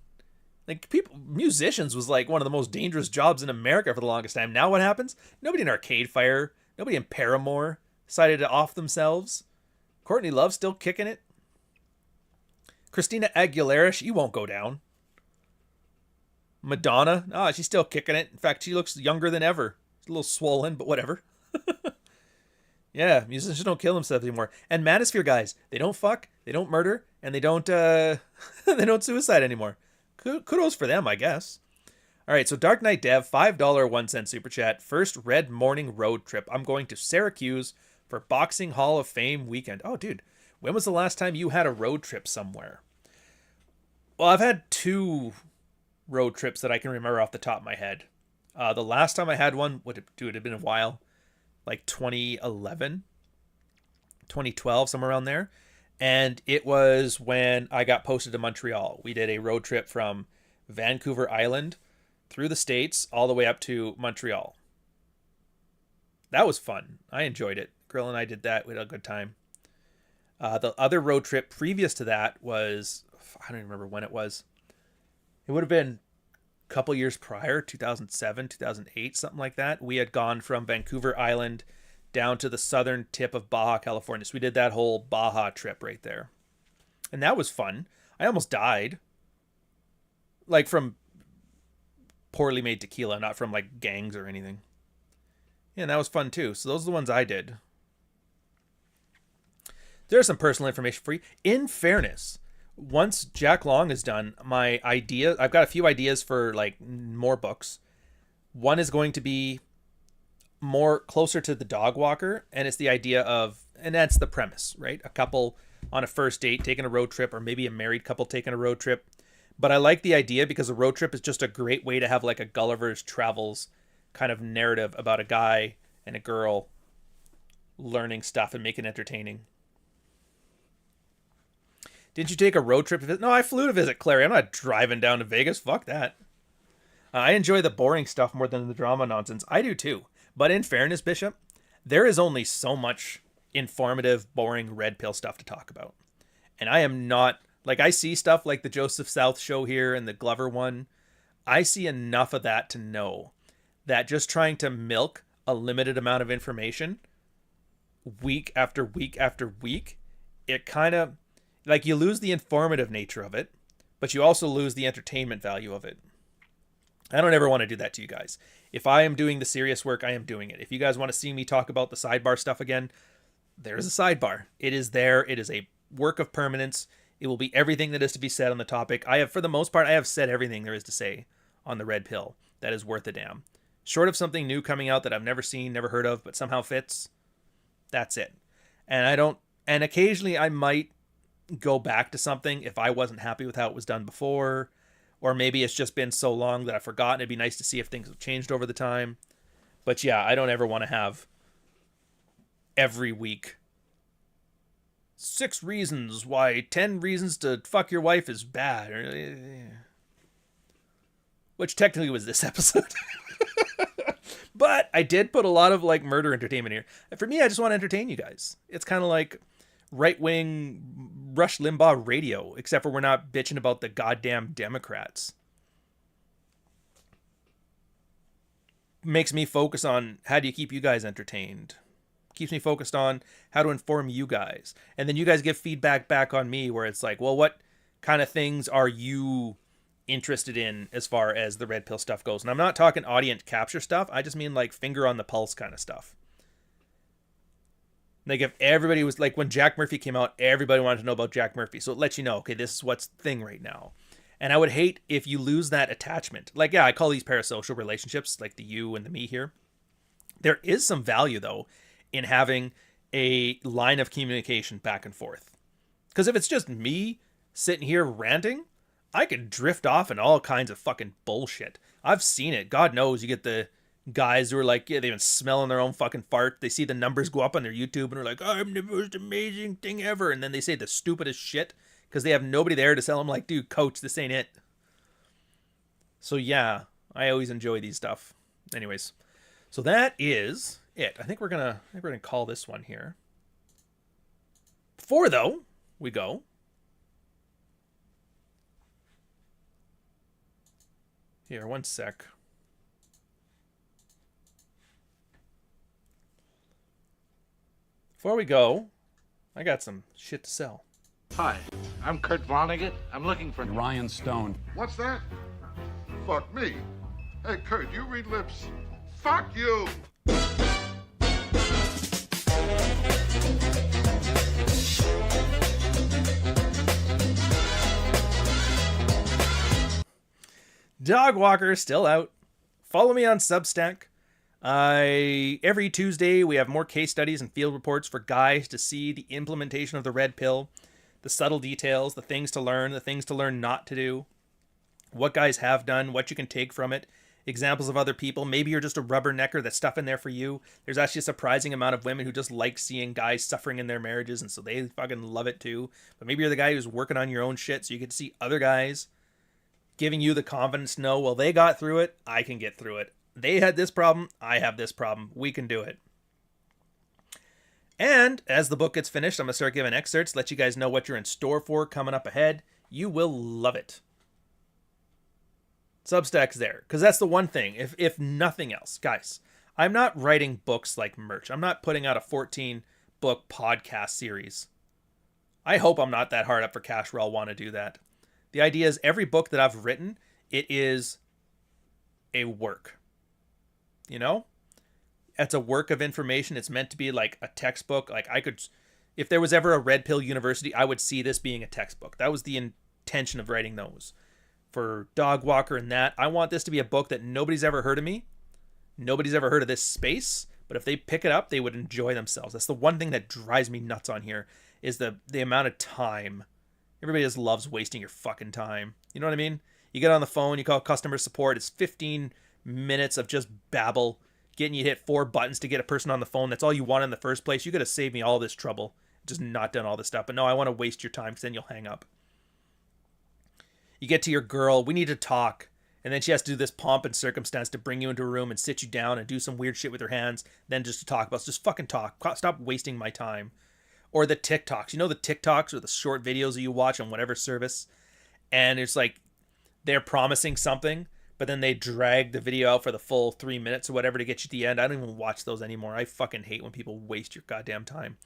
[SPEAKER 5] Like, musicians was like one of the most dangerous jobs in America for the longest time. Now what happens? Nobody in Arcade Fire, nobody in Paramore decided to off themselves. Courtney Love's still kicking it. Christina Aguilera, she won't go down. Madonna, she's still kicking it. In fact, she looks younger than ever. She's a little swollen, but whatever. Yeah, musicians don't kill themselves anymore. And Manosphere guys, they don't fuck, they don't murder, and they don't they don't suicide anymore. Kudos for them, I guess. All right, so Dark Knight Dev, $5 1 cent super chat. First Red Morning road trip. I'm going to Syracuse for Boxing Hall of Fame weekend. Oh, dude, when was the last time you had a road trip somewhere? Well, I've had 2 road trips that I can remember off the top of my head. The last time I had one, it had been a while, like 2011, 2012, somewhere around there. And it was when I got posted to Montreal. We did a road trip from Vancouver Island through the States all the way up to Montreal. That was fun. I enjoyed it. Girl and I did that. We had a good time. The other road trip previous to that was, I don't even remember when it was. It would have been a couple years prior, 2007, 2008, something like that. We had gone from Vancouver Island down to the southern tip of Baja California. So we did that whole Baja trip right there. And that was fun. I almost died. Like from poorly made tequila, not from like gangs or anything. Yeah, and that was fun too. So those are the ones I did. There's some personal information for you. In fairness, once Jack Long is done, I've got a few ideas for like more books. One is going to be more closer to the dog walker, and it's the idea of, and that's the premise, right? A couple on a first date taking a road trip, or maybe a married couple taking a road trip. But I like the idea because a road trip is just a great way to have like a Gulliver's Travels kind of narrative about a guy and a girl learning stuff and making it entertaining. Didn't you take a road trip to visit? No, I flew to visit Clary. I'm not driving down to Vegas. Fuck that. I enjoy the boring stuff more than the drama nonsense. I do too. But in fairness, Bishop, there is only so much informative, boring red pill stuff to talk about. And I am not, like, I see stuff like the Joseph South show here and the Glover one. I see enough of that to know that just trying to milk a limited amount of information week after week after week, it kind of, like, you lose the informative nature of it, but you also lose the entertainment value of it. I don't ever want to do that to you guys. If I am doing the serious work, I am doing it. If you guys want to see me talk about the sidebar stuff again, there's a sidebar. It is there. It is a work of permanence. It will be everything that is to be said on the topic. For the most part, I have said everything there is to say on the red pill that is worth a damn. Short of something new coming out that I've never seen, never heard of, but somehow fits, that's it. And occasionally I might go back to something if I wasn't happy with how it was done before, or maybe it's just been so long that I've forgotten. It'd be nice to see if things have changed over the time. But yeah, I don't ever want to have every week 10 reasons to fuck your wife is bad. Which technically was this episode. But I did put a lot of like murder entertainment here. For me, I just want to entertain you guys. It's kind of like right-wing Rush Limbaugh radio, except for we're not bitching about the goddamn Democrats. Makes me focus on how do you keep you guys entertained. Keeps me focused on how to inform you guys. And then you guys give feedback back on me where it's like, well, what kind of things are you interested in as far as the red pill stuff goes? And I'm not talking audience capture stuff. I just mean like finger on the pulse kind of stuff. Like if everybody was like, when Jack Murphy came out, everybody wanted to know about Jack Murphy. So it lets you know, okay, this is what's the thing right now. And I would hate if you lose that attachment. Like, yeah, I call these parasocial relationships, like the you and the me here. There is some value, though, in having a line of communication back and forth. Because if it's just me sitting here ranting, I could drift off in all kinds of fucking bullshit. I've seen it. God knows you get the guys who are like, yeah, they've been smelling their own fucking fart. They see the numbers go up on their YouTube and they're like, I'm the most amazing thing ever. And then they say the stupidest shit because they have nobody there to tell them like, dude, coach, this ain't it. So yeah, I always enjoy these stuff. Anyways, so that is it. I think we're gonna call this one here. Before though, we go. Here, one sec. Before we go, I got some shit to sell.
[SPEAKER 16] Hi, I'm Kurt Vonnegut. I'm looking for
[SPEAKER 17] Ryan Stone.
[SPEAKER 18] What's that? Fuck me. Hey, Kurt, you read lips. Fuck you!
[SPEAKER 5] Dog Walker still out. Follow me on Substack. Every Tuesday we have more case studies and field reports for guys to see the implementation of the red pill, the subtle details, the things to learn not to do, what guys have done, what you can take from it, examples of other people. Maybe you're just a rubbernecker, that's stuff in there for you. There's actually a surprising amount of women who just like seeing guys suffering in their marriages, and so they fucking love it too. But maybe you're the guy who's working on your own shit, so you get to see other guys giving you the confidence to know, well, they got through it, I can get through it. They had this problem, I have this problem, we can do it. And as the book gets finished, I'm going to start giving excerpts, let you guys know what you're in store for coming up ahead. You will love it. Substack's there, because that's the one thing, if nothing else. Guys, I'm not writing books like merch. I'm not putting out a 14-book podcast series. I hope I'm not that hard up for cash where I'll want to do that. The idea is every book that I've written, it is a work. You know? It's a work of information. It's meant to be like a textbook. Like I could, if there was ever a Red Pill University, I would see this being a textbook. That was the intention of writing those. For Dog Walker and that, I want this to be a book that nobody's ever heard of me. Nobody's ever heard of this space. But if they pick it up, they would enjoy themselves. That's the one thing that drives me nuts on here is the amount of time. Everybody just loves wasting your fucking time. You know what I mean? You get on the phone, you call customer support. It's 15 minutes of just babble. Getting you to hit 4 buttons to get a person on the phone. That's all you want in the first place. You got to save me all this trouble. Just not done all this stuff. But no, I want to waste your time because then you'll hang up. You get to your girl. We need to talk. And then she has to do this pomp and circumstance to bring you into a room and sit you down and do some weird shit with her hands. Then just to talk about. Just fucking talk. Stop wasting my time. Or the TikToks. You know the TikToks or the short videos that you watch on whatever service. And it's like they're promising something. But then they drag the video out for the full 3 minutes or whatever to get you to the end. I don't even watch those anymore. I fucking hate when people waste your goddamn time.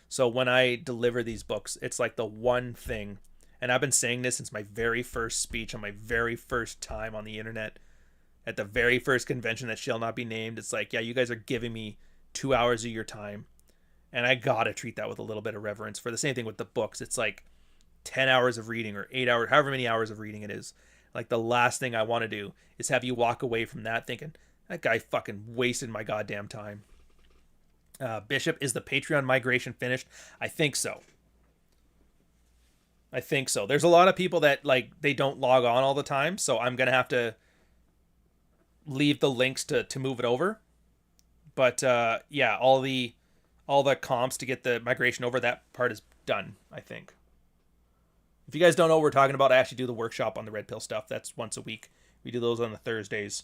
[SPEAKER 5] So when I deliver these books, it's like the one thing. And I've been saying this since my very first speech on my very first time on the internet. At the very first convention that shall not be named. It's like, yeah, you guys are giving me 2 hours of your time. And I gotta treat that with a little bit of reverence. For the same thing with the books. It's like 10 hours of reading or 8 hours, however many hours of reading it is. Like the last thing I want to do is have you walk away from that thinking, That guy fucking wasted my goddamn time. Bishop, is the Patreon migration finished? I think so. There's a lot of people that, like, they don't log on all the time, so I'm going to have to leave the links to move it over. But, yeah, all the comps to get the migration over, that part is done, I think. If you guys don't know what we're talking about, I actually do the workshop on the red pill stuff. That's once a week. We do those on the Thursdays.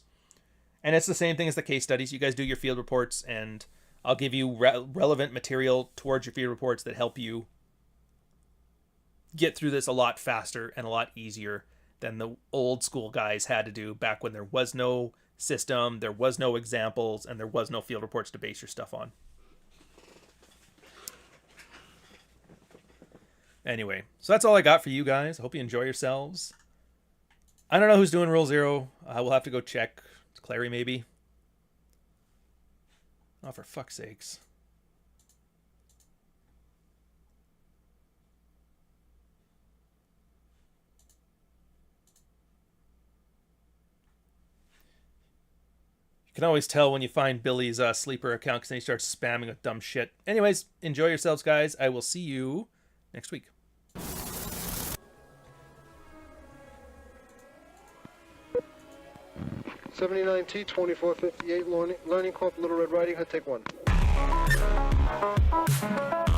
[SPEAKER 5] And it's the same thing as the case studies. You guys do your field reports, and I'll give you relevant material towards your field reports that help you get through this a lot faster and a lot easier than the old school guys had to do back when there was no system, there was no examples, and there was no field reports to base your stuff on. Anyway, so that's all I got for you guys. I hope you enjoy yourselves. I don't know who's doing Rule 0. We'll have to go check. It's Clary, maybe. Oh, for fuck's sakes. You can always tell when you find Billy's sleeper account because then he starts spamming with dumb shit. Anyways, enjoy yourselves, guys. I will see you next week.
[SPEAKER 2] $79T 2458 Learning Corp Little Red Riding Hood, take 1.